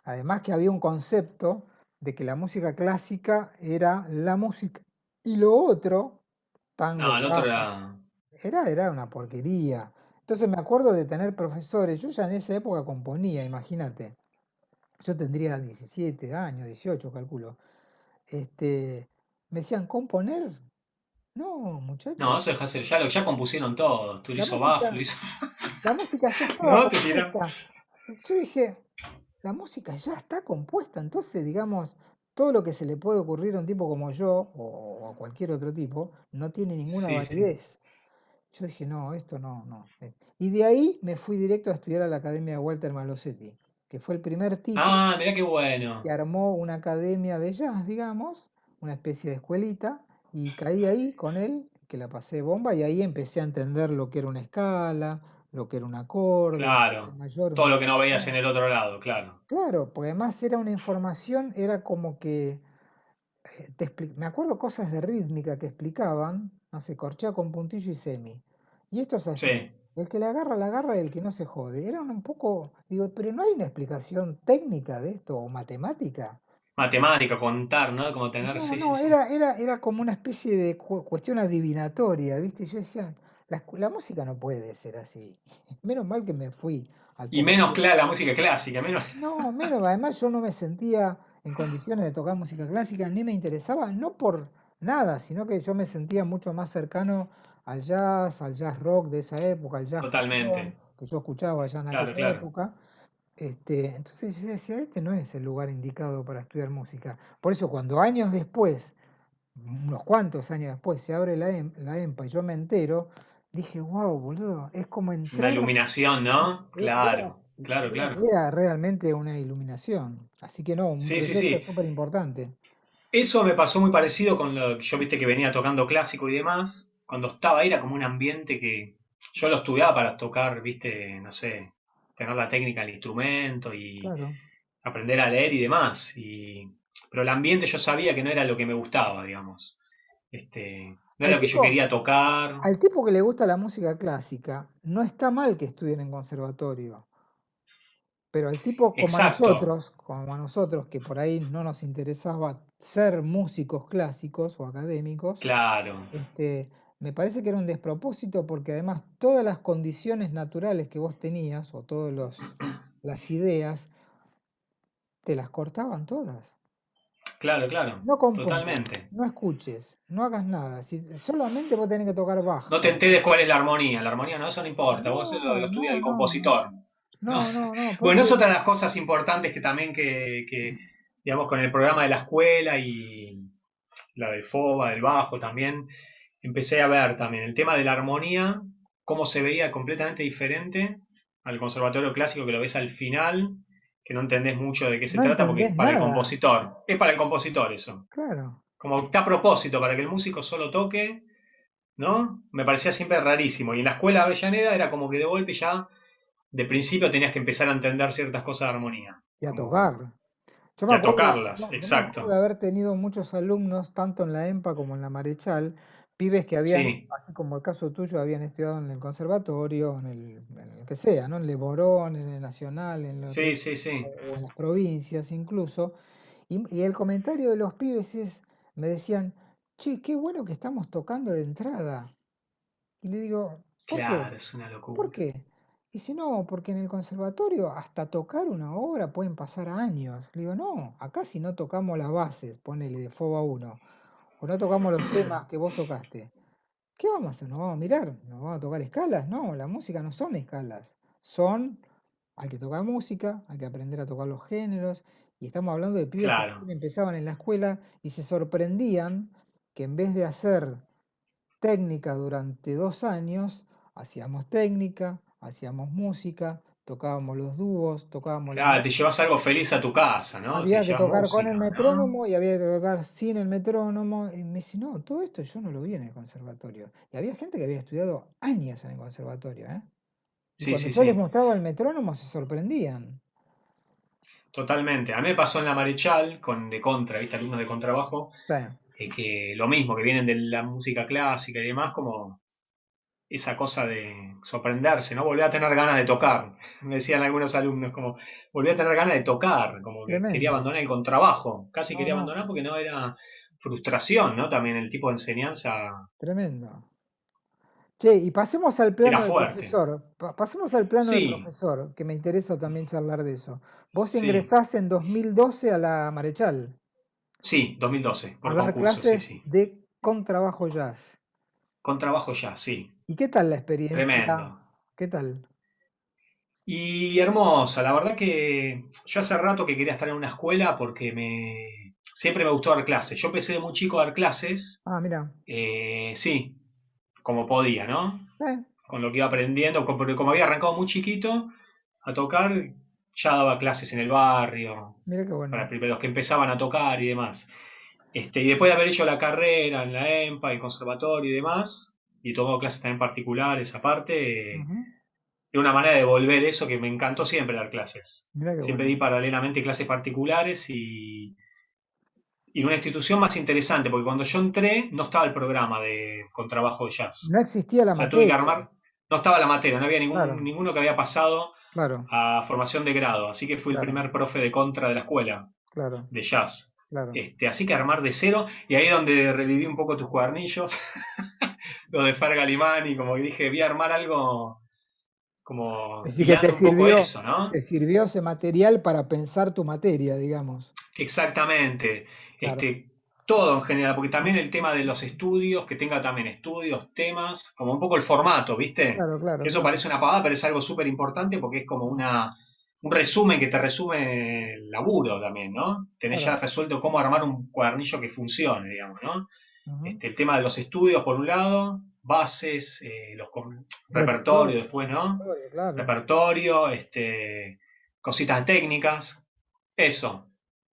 Además que había un concepto de que la música clásica era la música y lo otro, tango, No, el otro jazz, era... era una porquería. Entonces me acuerdo de tener profesores, yo ya en esa época componía, imagínate. Yo tendría 17 años, 18 calculo. Este, me decían, ¿componer? No, No, muchacho, eso dejáselo. Ya compusieron todos. Tú lo la hizo Bach, lo música, hizo... la música ya estaba ¿No? Te tiran. compuesta. Yo dije, la música ya está compuesta, entonces, digamos, todo lo que se le puede ocurrir a un tipo como yo, o a cualquier otro tipo, no tiene ninguna Sí, sí. validez. Yo dije, no, esto no, no. Y de ahí me fui directo a estudiar a la Academia de Walter Malosetti, que fue el primer tipo Ah, mirá qué que bueno. armó una academia de jazz, digamos, una especie de escuelita, y caí ahí con él, que la pasé bomba, y ahí empecé a entender lo que era una escala, lo que era un acorde, una escala Claro. mayor, Todo una lo que escala no veías en menor. el otro lado, claro. Claro, porque además era una información, era como que me acuerdo cosas de rítmica que explicaban, no sé, corchea con puntillo y semi. Y esto es así. Sí. El que la agarra y el que no se jode. Era un poco, digo, pero no hay una explicación técnica de esto o matemática. Matemática, contar, ¿no? Como tener... No, Sí, sí, no, sí. era como una especie de cuestión adivinatoria, ¿viste? Yo decía, la música no puede ser así. Menos mal que me fui al Y menos posterior. clara la música clásica, menos... No, menos, además yo no me sentía en condiciones de tocar música clásica, ni me interesaba, no por nada, sino que yo me sentía mucho más cercano al jazz rock de esa época, al jazz fusión, Totalmente. que yo escuchaba ya en Claro, aquella claro. época. Entonces yo decía, este no es el lugar indicado para estudiar música. Por eso cuando años después, unos cuantos años después, se abre la EMPA y yo me entero, dije, wow, boludo, es como Una entrar. iluminación, ¿no? Era, Claro, claro, claro. era realmente una iluminación. Así que no, un Sí, sí, proyecto sí. súper importante. Eso me pasó muy parecido con lo que yo viste que venía tocando clásico y demás. Cuando estaba ahí era como un ambiente que yo lo estudiaba para tocar, viste, no sé, tener la técnica del instrumento y Claro. aprender a leer y demás. Pero el ambiente yo sabía que no era lo que me gustaba, digamos. No era Al lo que yo tipo, quería tocar. al tipo que le gusta la música clásica, no está mal que estudien en conservatorio. Pero al tipo Exacto, como a nosotros, que por ahí no nos interesaba ser músicos clásicos o académicos, claro. este, me parece que era un despropósito porque además todas las condiciones naturales que vos tenías o todas las ideas te las cortaban todas. Claro, claro, No compongas, totalmente. no escuches, no hagas nada. Solamente vos tenés que tocar Bach. No te enteres cuál es la armonía. La armonía no, eso no importa. Vos lo No, estudia no, el no, no. compositor. ¿No? No, no, no. Por Bueno, eso es otra de las cosas importantes que también digamos, con el programa de la escuela y la del FOBA, del bajo también, empecé a ver también el tema de la armonía, cómo se veía completamente diferente al conservatorio clásico que lo ves al final, que no entendés mucho de qué se no trata, porque entendés es para el nada. compositor. Es para el compositor eso. Claro. Como que está a propósito, para que el músico solo toque, ¿no? Me parecía siempre rarísimo. Y en la escuela Avellaneda era como que de golpe ya, de principio tenías que empezar a entender ciertas cosas de armonía. Y a Como, tocar. Yo me y a acuerdo, tocarlas, yo me acuerdo de exacto. haber tenido muchos alumnos, tanto en la EMPA como en la Marechal, pibes que habían, Sí, así como el caso tuyo, habían estudiado en el conservatorio, en el que sea, ¿no? En Leborón, en el Nacional, sí, sí, sí. o en las provincias incluso. Y el comentario de los pibes me decían, che, qué bueno que estamos tocando de entrada. Y le digo, ¿por qué? Claro, es una ¿Por locura. qué? Y si no, porque en el conservatorio hasta tocar una obra pueden pasar años. Le digo, no, acá si no tocamos las bases, ponele de FOBA uno o no tocamos los temas que vos tocaste, ¿qué vamos a hacer? ¿Nos vamos a mirar? ¿Nos vamos a tocar escalas? No, la música no son escalas. Son, hay que tocar música, hay que aprender a tocar los géneros. Y estamos hablando de pibes que Claro, recién empezaban en la escuela y se sorprendían que en vez de hacer técnica durante 2 años, hacíamos técnica, hacíamos música, tocábamos los dúos, tocábamos las claro, te bases. llevas algo feliz a tu casa, ¿no? Te Había que llevas tocar con el música, ¿no? metrónomo y había que tocar sin el metrónomo. Y me dice, no, todo esto yo no lo vi en el conservatorio. Y había gente que había estudiado años en el conservatorio, ¿eh? Y Sí, cuando sí, yo les sí, mostraba el metrónomo se sorprendían. totalmente. A mí me pasó en la Marechal con de contra, ¿viste? Alumnos de contrabajo, Sí, que lo mismo, que vienen de la música clásica y demás, como esa cosa de sorprenderse, ¿no? Volví a tener ganas de tocar. Me decían algunos alumnos, como, volví a tener ganas de tocar, como que quería Tremendo. abandonar el contrabajo, casi No, quería no, abandonar porque no era frustración, ¿no? También el tipo de enseñanza tremendo. Che, y pasemos al era plano del fuerte. profesor. Pasemos al plano del Sí, profesor, que me interesa también charlar de eso. Vos sí, ingresás en 2012 a la Marechal sí, 2012, a por dar concurso, sí, clases sí. de contrabajo jazz. Con trabajo ya, sí, ¿Y qué tal la experiencia? tremendo. ¿Qué tal? Y hermosa, la verdad que yo hace rato que quería estar en una escuela porque siempre me gustó dar clases. Yo empecé de muy chico a dar clases, Ah, mira. sí, como podía, ¿no? Eh, Con lo que iba aprendiendo, porque como había arrancado muy chiquito a tocar, ya daba clases en el barrio, mira qué para bueno. los que empezaban a tocar y demás. Y después de haber hecho la carrera en la EMPA, el conservatorio y demás, y tomado clases también particulares aparte, Ujú. de una manera de volver eso que me encantó siempre dar clases. Mira qué Siempre di bueno. paralelamente clases particulares y en una institución más interesante, porque cuando yo entré no estaba el programa de contrabajo de No jazz. existía la O sea, tuve que materia. armar, no estaba la materia, no había Claro, ninguno que había pasado claro, a formación de grado, así que fui el claro, primer profe de contra de la escuela claro, de jazz. claro. Así que armar de cero, y ahí es donde reviví un poco tus cuadernillos, lo de Fer Galimani, como que dije, voy a armar algo como Así que hilando un poco eso, ¿no? te sirvió ese material para pensar tu materia, digamos. Exactamente. Claro, Todo en general, porque también el tema de los estudios, que tenga también estudios, temas, como un poco el formato, ¿viste? claro, claro, Que eso claro, parece una pavada, pero es algo súper importante porque es como un resumen que te resume el laburo también, ¿no? Tenés ya claro. resuelto cómo armar un cuadernillo que funcione, digamos, ¿no? Ujú. El tema de los estudios, por un lado, bases, repertorio Repertorio, después, ¿no? repertorio, claro. Repertorio, cositas técnicas, eso.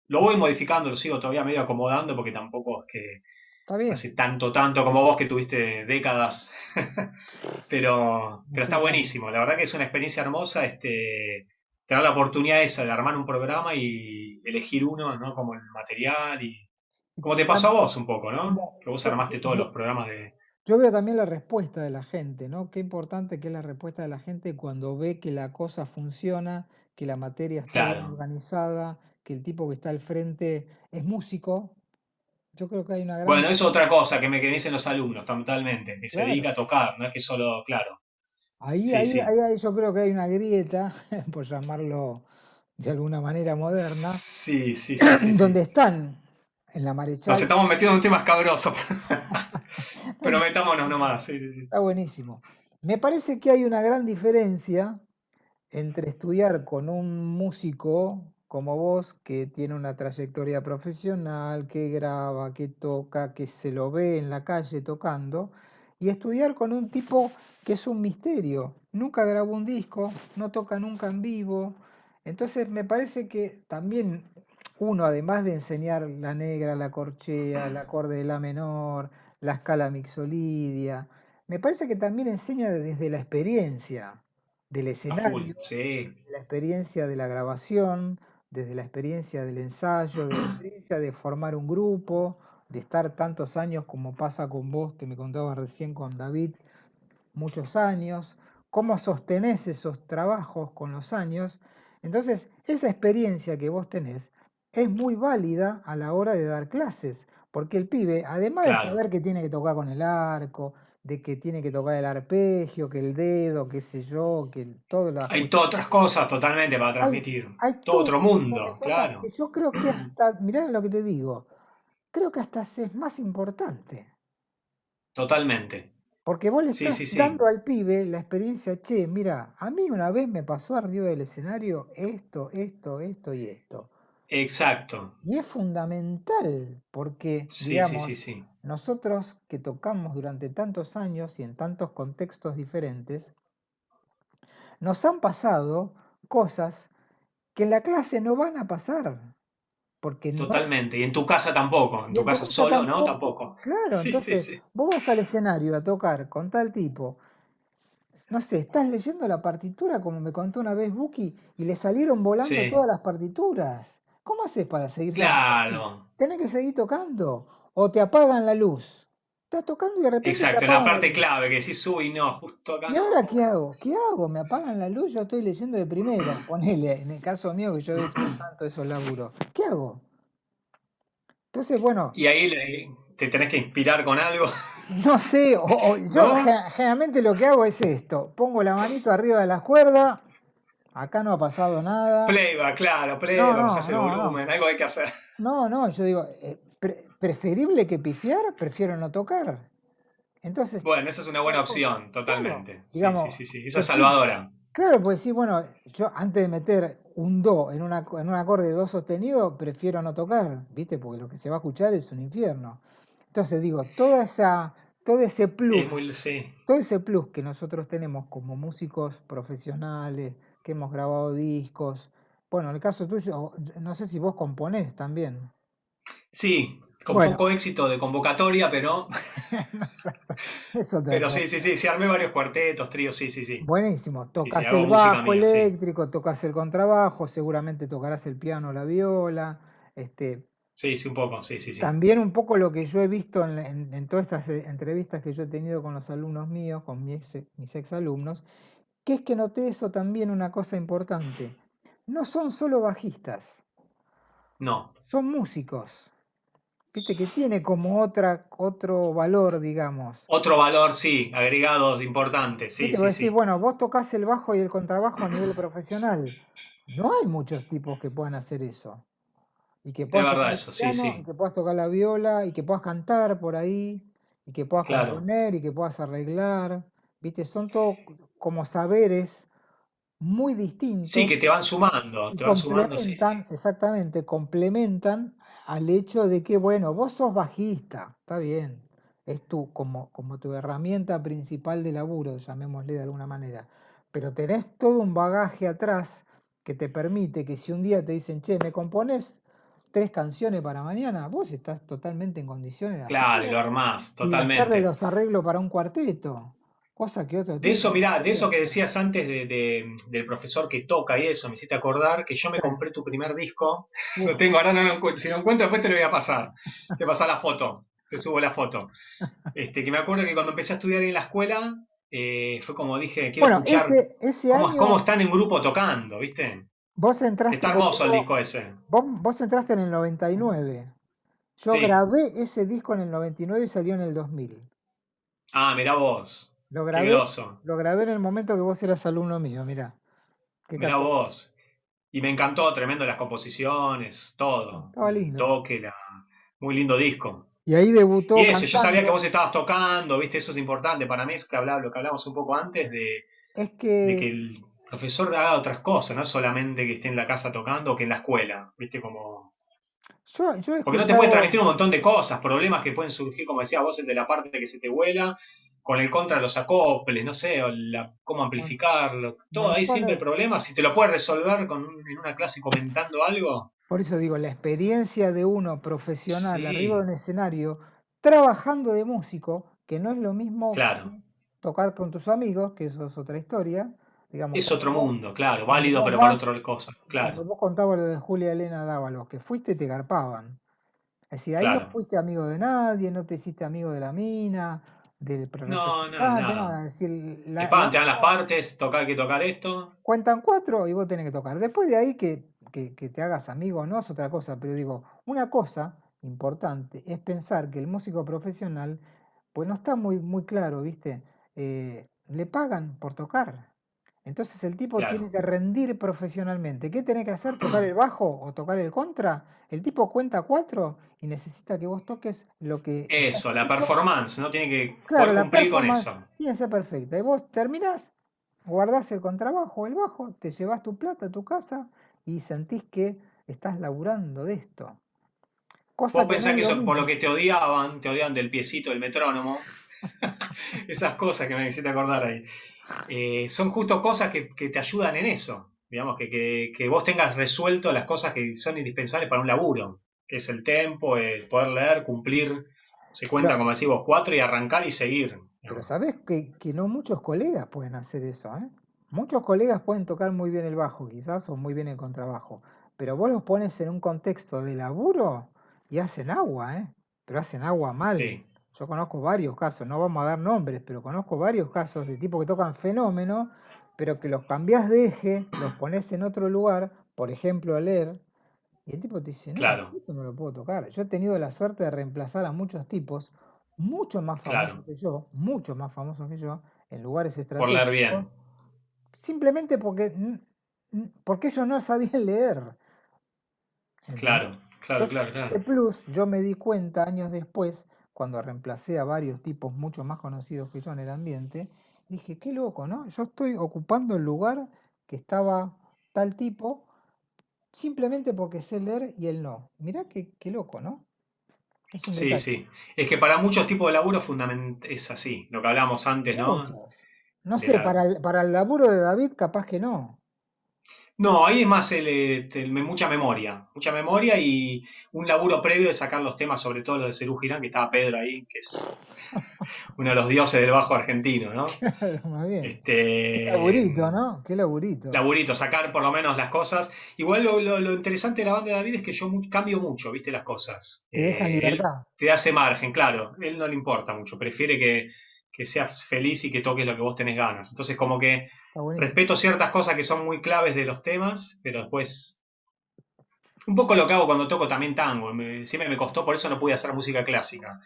Lo voy modificando, lo sigo todavía medio acomodando porque tampoco es que Está bien, hace tanto como vos que tuviste décadas, pero está muchos años. buenísimo. La verdad que es una experiencia hermosa, tener la oportunidad esa de armar un programa y elegir uno, ¿no? Como el material y Y como te pasó a vos un poco, ¿no? Que vos armaste todos los programas de... yo veo también la respuesta de la gente, ¿no? Qué importante que es la respuesta de la gente cuando ve que la cosa funciona, que la materia está bien Claro. organizada, que el tipo que está al frente es músico. Yo creo que hay una gran... Bueno, eso es otra cosa que me dicen los alumnos, totalmente, que se dedica Claro. a tocar, no es que solo, claro. Sí, sí. Yo creo que hay una grieta, por llamarlo de alguna manera moderna, Sí, sí, sí, sí, donde sí. están en la Nos Marechal. estamos metiendo en un tema escabroso, No pero importa, metámonos nomás, sí, sí, sí. está buenísimo. Me parece que hay una gran diferencia entre estudiar con un músico como vos, que tiene una trayectoria profesional, que graba, que toca, que se lo ve en la calle tocando, y estudiar con un tipo que es un misterio. Nunca grabó un disco, no toca nunca en vivo. Entonces me parece que también uno, además de enseñar la negra, la corchea, el acorde de la menor, la escala mixolidia, me parece que también enseña desde la experiencia del A full, escenario, sí. desde la experiencia de la grabación, desde la experiencia del ensayo, de la experiencia de formar un grupo, de estar tantos años como pasa con vos, que me contabas recién con David, muchos años, cómo sostenés esos trabajos con los años. Entonces, esa experiencia que vos tenés es muy válida a la hora de dar clases, porque el pibe, además de Claro. saber que tiene que tocar con el arco, de que tiene que tocar el arpegio, que el dedo, qué sé yo, que todas las Hay todas cuestiones, otras cosas totalmente para hay, transmitir. hay Todo todo otro un montón de mundo, cosas que claro. yo creo que hasta, mirá lo que te digo, creo que hasta es más importante. Totalmente. Porque vos le Sí, estás sí, sí. dando al pibe la experiencia, che, mira, a mí una vez me pasó arriba del escenario esto y esto. Exacto. Y es fundamental porque, Sí, sí, sí, digamos, sí. nosotros que tocamos durante tantos años y en tantos contextos diferentes, nos han pasado cosas que en la clase no van a pasar, porque no es... Totalmente. Y en tu casa tampoco. En Y tu en tu casa casa solo, ¿no? tampoco. Tampoco. Claro, Sí, sí, entonces sí. vos vas al escenario a tocar con tal tipo. No sé, estás leyendo la partitura como me contó una vez Buki y le salieron volando Sí. todas las partituras. ¿Cómo haces para seguir tocando así? Claro. ¿Tenés que seguir tocando? ¿O te apagan la luz? Estás tocando y de repente te Exacto, en la apagan la parte luz. clave que decís, uy, no, justo acá ¿Y ahora qué no. hago? ¿Qué hago? Me apagan la luz, yo estoy leyendo de primera. Ponele, en el caso mío que yo he hecho tanto esos laburos. ¿Qué hago? Entonces, bueno, Y ahí te tenés que inspirar con algo, no sé, yo ¿no? generalmente lo que hago es esto. Pongo la manito arriba de las cuerdas, acá no ha pasado nada. Playback, claro, No, playback, no, bajás el no, no. volumen, algo hay que hacer. No, no, yo digo, preferible que pifiar, prefiero no tocar. Entonces, Bueno, esa es una buena opción, claro, totalmente. Sí, sí, digamos, sí, sí. Esa te es pu- salvadora. claro, pues sí, bueno, yo antes de meter un do en un acorde de do sostenido, prefiero no tocar, ¿viste? Porque lo que se va a escuchar es un infierno. Entonces digo, todo ese Es plus, muy, sí. todo ese plus que nosotros tenemos como músicos profesionales, que hemos grabado discos, bueno, en el caso tuyo, no sé si vos componés también. Sí, con Bueno, poco éxito de convocatoria, pero, es otra pero sí, sí, cosa. sí, sí, armé varios cuartetos, tríos, sí, sí, sí. Buenísimo, Sí, sí, tocas hago el música bajo mía, sí. eléctrico, tocas el contrabajo, seguramente tocarás el piano, la viola. Sí, sí, un poco, sí, sí, sí. También un poco lo que yo he visto en todas estas entrevistas que yo he tenido con los alumnos míos, con mis exalumnos, que es que noté eso también una cosa importante. No son solo bajistas, No. son músicos. Viste que tiene como otro valor, digamos. Otro valor, sí, agregado importante, sí, Viste, vos sí, decís, sí. bueno, vos tocás el bajo y el contrabajo a nivel profesional. No hay muchos tipos que puedan hacer eso. Y que Es puedas tocar verdad el eso, sí, piano, y sí. que puedas tocar la viola, y que puedas cantar por ahí, y que puedas Claro. componer, y que puedas arreglar. Viste, son todo como saberes muy Sí, distintos que y te van sumando, sí, sí. complementan, exactamente, complementan al hecho de que, bueno, vos sos bajista, está bien, es como tu herramienta principal de laburo, llamémosle de alguna manera, pero tenés todo un bagaje atrás que te permite que si un día te dicen, che, me compones 3 canciones para mañana, vos estás totalmente en condiciones de Claro, y lo hacerlo armás, y de hacerle totalmente. los arreglos para un cuarteto, cosa que otro De tiene eso, que mirá, de saber eso que hacer. decías antes del profesor que toca y eso, me hiciste acordar que yo me Sí. compré tu primer disco. Lo Uf. tengo, ahora no lo encuentro. Si lo encuentro, después te lo voy a pasar. Te pasar la foto. Te subo la foto. Que me acuerdo que cuando empecé a estudiar en la escuela, fue como dije, quiero Bueno, escuchar ese cómo año están en grupo tocando, ¿viste? vos entraste Está hermoso el conmigo, disco ese. vos entraste en el 99. Yo Sí. grabé ese disco en el 99 y salió en el 2000. Ah, mirá vos. Lo Qué grabé, groso. lo grabé en el momento que vos eras alumno mío, mirá, qué Mirá casualidad. vos. Y me encantó, tremendo las composiciones, todo. Estaba El lindo. toque, muy lindo disco. Y ahí Y debutó eso, yo sabía que cantando. vos estabas tocando, ¿viste? Eso es importante para mí, es que lo que hablamos un poco antes Es de que que el profesor haga otras cosas, no solamente que esté en la casa tocando o que en la escuela, ¿viste? Como... yo he Porque no te puede escuchado, transmitir un montón de cosas, problemas que pueden surgir, como decía vos, el de la parte que se te vuela, con el contra de los acoples, no sé, o cómo mon- amplificarlo, todo ahí siempre montones, problemas. Si te lo puedes resolver en una clase comentando algo, por eso digo, la experiencia de uno profesional arriba de sí, un escenario, trabajando de músico, que no es lo mismo claro. que tocar con tus amigos, que eso es otra historia, digamos, Es otro mundo, claro, cuando válido, vos pero para vas, otra cosa, cuando claro, vos contabas lo de Julia Elena Dávalos, que fuiste y te garpaban. Es decir, ahí no claro. fuiste amigo de nadie, no te hiciste amigo de la mina, del No, nada, representante, nada. nada. Es decir, Te dan las partes, tocar hay que tocar esto, cuentan 4 y vos tenés que tocar. Después de ahí que te hagas amigo o no es otra cosa, pero digo, una cosa importante es pensar que el músico profesional, pues no está muy claro, ¿viste? Le pagan por tocar. Entonces el tipo tiene claro. que rendir profesionalmente. ¿Qué tenés que hacer? ¿Tocar el bajo o tocar el contra? El tipo cuenta 4 y necesita que vos toques lo que está Eso, la escrito. performance, ¿no? Tiene que Claro, poder la cumplir con performance eso. tiene que ser perfecta. Y vos terminás, guardás el contrabajo o el bajo, te llevas tu plata a tu casa y sentís que estás laburando de esto. Cosa Vos que no pensás es que lo eso por lo mismo. que te odiaban del piecito del metrónomo, esas cosas que me hiciste acordar ahí. Son justo cosas que te ayudan en eso. Digamos, que vos tengas resuelto las cosas que son indispensables para un laburo, que es el tempo, el poder leer, cumplir, se cuentan, Pero, como decís vos, 4 y arrancar y seguir. pero Digamos. sabés que no muchos colegas pueden hacer eso, ¿eh? Muchos colegas pueden tocar muy bien el bajo, quizás, o muy bien el contrabajo. Pero vos los pones en un contexto de laburo y hacen agua, ¿eh? Pero hacen agua mal. Sí, yo conozco varios casos, no vamos a dar nombres, pero conozco varios casos de tipos que tocan fenómeno, pero que los cambiás de eje, los pones en otro lugar, por ejemplo, a leer, y el tipo te dice, no, Claro, esto no lo puedo tocar. Yo he tenido la suerte de reemplazar a muchos tipos, mucho más famosos claro. que yo, mucho más famosos que yo, en lugares Por leer estratégicos, bien. simplemente porque ellos no sabían leer. ¿Entendés? Claro, claro, Entonces, claro, ese claro. plus yo me di cuenta años después, cuando reemplacé a varios tipos mucho más conocidos que yo en el ambiente, dije, qué loco, ¿no? Yo estoy ocupando el lugar que estaba tal tipo simplemente porque sé leer y él no. Mirá qué loco, ¿no? Es un Sí, detalle. sí. Es que para muchos tipos de laburo es así, lo que hablábamos antes, ¿no? Muchos. No De sé, la... para el laburo de David capaz que no. No, ahí es más mucha memoria y un laburo previo de sacar los temas, sobre todo los de Serú Girán, que estaba Pedro ahí, que es uno de los dioses del bajo argentino, ¿no? Claro, más bien. Qué Este, laburito, ¿no? Qué laburito. laburito, sacar por lo menos las cosas. Igual lo interesante de la banda de David es que yo cambio mucho, ¿viste? Las cosas. Te dejan Él libertad. te hace margen, claro. Él no le importa mucho. Prefiere que seas feliz y que toques lo que vos tenés ganas. Entonces, como que Está buenísimo. respeto ciertas cosas que son muy claves de los temas, pero después. Un poco lo que hago cuando toco también tango. Siempre me costó, por eso no pude hacer música clásica.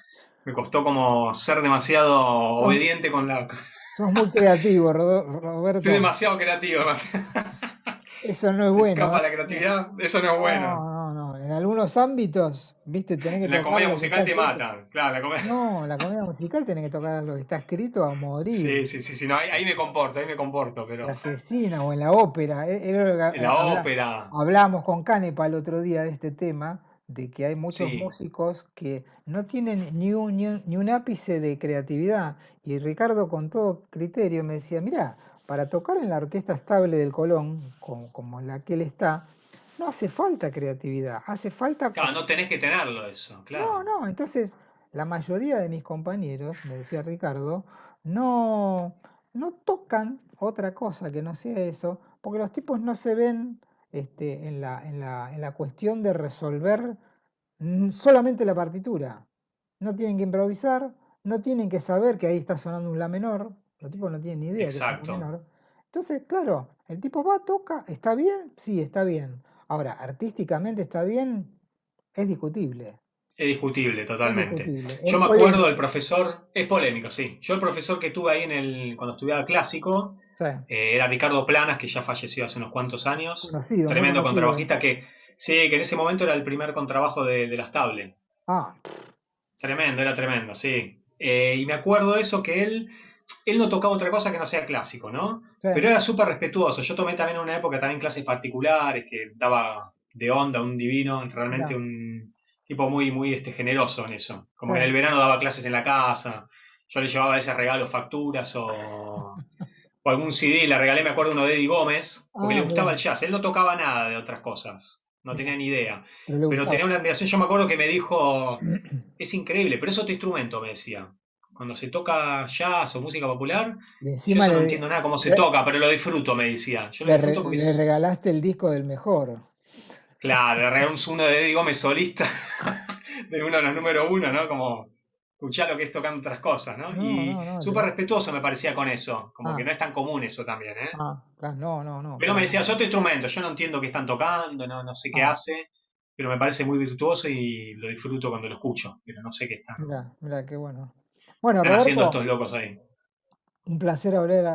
Me costó como ser demasiado Sos, obediente con la. sos muy creativo, Soy Roberto. demasiado creativo. Eso no es Se bueno, ¿eh? escapa la creatividad, eso no es bueno. No, no, no. En algunos ámbitos, viste, tenés que En la tocar comedia lo que está musical te escrito. matan, claro, la comedia. No, la comedia musical tenés que tocar lo que está escrito a morir. Sí, sí, sí, sí, no, ahí me comporto, pero La asesina o en la ópera. en la ópera, Hablamos con Canepa el otro día de este tema, de que hay muchos sí, músicos que no tienen ni un ápice de creatividad. Y Ricardo con todo criterio me decía, mira, para tocar en la orquesta estable del Colón, como la que él está, no hace falta creatividad, hace falta claro, no tenés que tenerlo eso, no, claro, no, entonces la mayoría de mis compañeros, me decía Ricardo, no, no tocan otra cosa que no sea eso, porque los tipos no se ven en la cuestión de resolver solamente la partitura. No tienen que improvisar, no tienen que saber que ahí está sonando un la menor, los tipos no tienen ni idea que es un la exacto, menor. Entonces, claro, el tipo va, toca, ¿está bien? Sí, está bien. Ahora, artísticamente está bien, es discutible. es discutible Es totalmente. discutible, es Yo me acuerdo del polémico. profesor, es polémico, sí. Yo el profesor que tuve ahí cuando estudiaba clásico, Sí, era Ricardo Planas, que ya falleció hace unos cuantos años, conocido, muy tremendo conocido. contrabajista que, sí, que en ese momento era el primer contrabajo de las tablets. Ah, Tremendo, era tremendo, sí. Y me acuerdo de eso que él no tocaba otra cosa que no sea clásico, ¿no? sí, Pero era súper respetuoso. Yo tomé también en una época también clases particulares que daba de onda, un divino, realmente mirá, un tipo muy, muy generoso en eso. sí. Como que en el verano daba clases en la casa, yo le llevaba ese regalo, facturas o algún CD, le regalé, me acuerdo, uno de Eddie Gómez, porque le Ah, gustaba mirá, el jazz. Él no tocaba nada de otras cosas, no tenía mirá, ni idea. pero le Pero gustaba. tenía una admiración, yo me acuerdo que me dijo, es increíble, pero es otro instrumento, me decía. Cuando se toca jazz o música popular, Y yo encima eso no entiendo nada cómo se le, toca, pero lo disfruto, me decía. Yo lo le disfruto re- porque le es, regalaste el disco del mejor. claro, le regalé uno de Eddie Gómez solista, de uno de los número uno, ¿no? Como escuchar lo que es tocando otras cosas, ¿no? No, Y no, no, súper respetuoso me parecía con eso, como que Ah, no es tan común eso también, ¿eh? claro, no, no, no, Pero me para decía, es nada. otro instrumento, yo no entiendo qué están tocando, no sé qué Ah, hace, pero me parece muy virtuoso y lo disfruto cuando lo escucho, pero no sé qué mirá, mirá, qué bueno. Bueno, están haciendo estos Roberto, locos ahí. un placer haber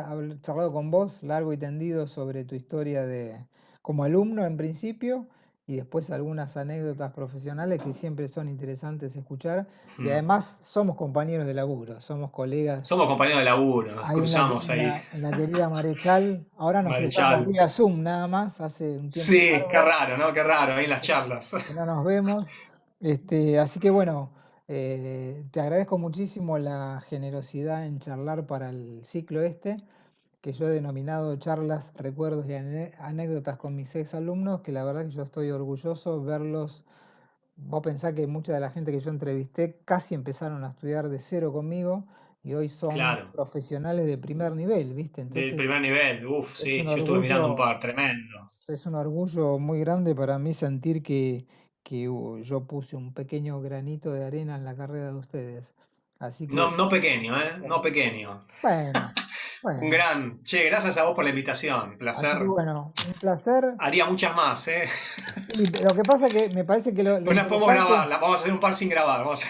charlado con vos, largo y tendido, sobre tu historia como alumno en principio y después algunas anécdotas profesionales que siempre son interesantes escuchar. Y Mm. además somos compañeros de laburo, somos colegas Somos compañeros de laburo, nos ahí en la, cruzamos en ahí, la, en la querida Marechal. Ahora nos cruzamos Marechal. vía Zoom nada más, hace un tiempo Sí, qué largo raro, ¿no? Qué raro, ahí en las charlas. que no nos vemos. Así que bueno, te agradezco muchísimo la generosidad en charlar para el ciclo que yo he denominado charlas, recuerdos y anécdotas con mis ex alumnos, que la verdad que yo estoy orgulloso verlos. Vos pensás que mucha de la gente que yo entrevisté casi empezaron a estudiar de cero conmigo y hoy son Claro, profesionales de primer nivel, ¿viste? del Entonces primer nivel, uff, es sí, un yo estuve mirando un orgullo, par, tremendo. es un orgullo muy grande para mí sentir que yo puse un pequeño granito de arena en la carrera de ustedes. Así No, que, no pequeño, ¿eh? No pequeño. bueno, Un bueno. gran. Che, gracias a vos por la invitación. Así que Placer. bueno, un placer. Haría muchas más, ¿eh? Y lo que pasa que me parece que lo Unas podemos grabar, interesante, las vamos a hacer un par sin grabar. Vamos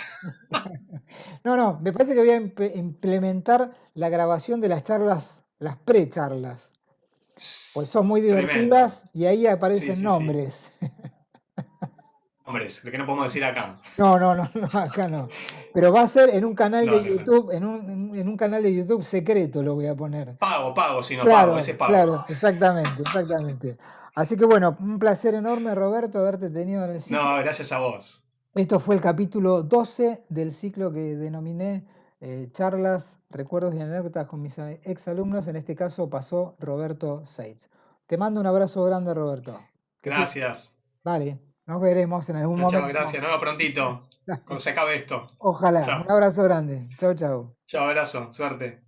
no, no, me parece que voy a implementar la grabación de las charlas, las pre-charlas, pues son muy Tremendo. divertidas y ahí Sí, aparecen sí, sí. nombres. Hombres, lo que no podemos decir acá. No, no, no, no, acá no. Pero va a ser en un canal de No, no, no. YouTube, en un canal de YouTube secreto lo voy a poner. Pago, pago, si no pago, ese Claro, es pago. claro, exactamente, exactamente. Así que bueno, un placer enorme, Roberto, haberte tenido en el ciclo. No, gracias a vos. Esto fue el capítulo 12 del ciclo que denominé Charlas, Recuerdos y Anécdotas con mis exalumnos. En este caso pasó Roberto Seitz. Te mando un abrazo grande, Roberto. Que sigas. Gracias. Vale, nos veremos en algún Chao, chao, momento. gracias. Nos vemos prontito. Cuando se acabe esto. Ojalá. Un Chao. abrazo grande. Chau, chau. Chao, abrazo. Suerte.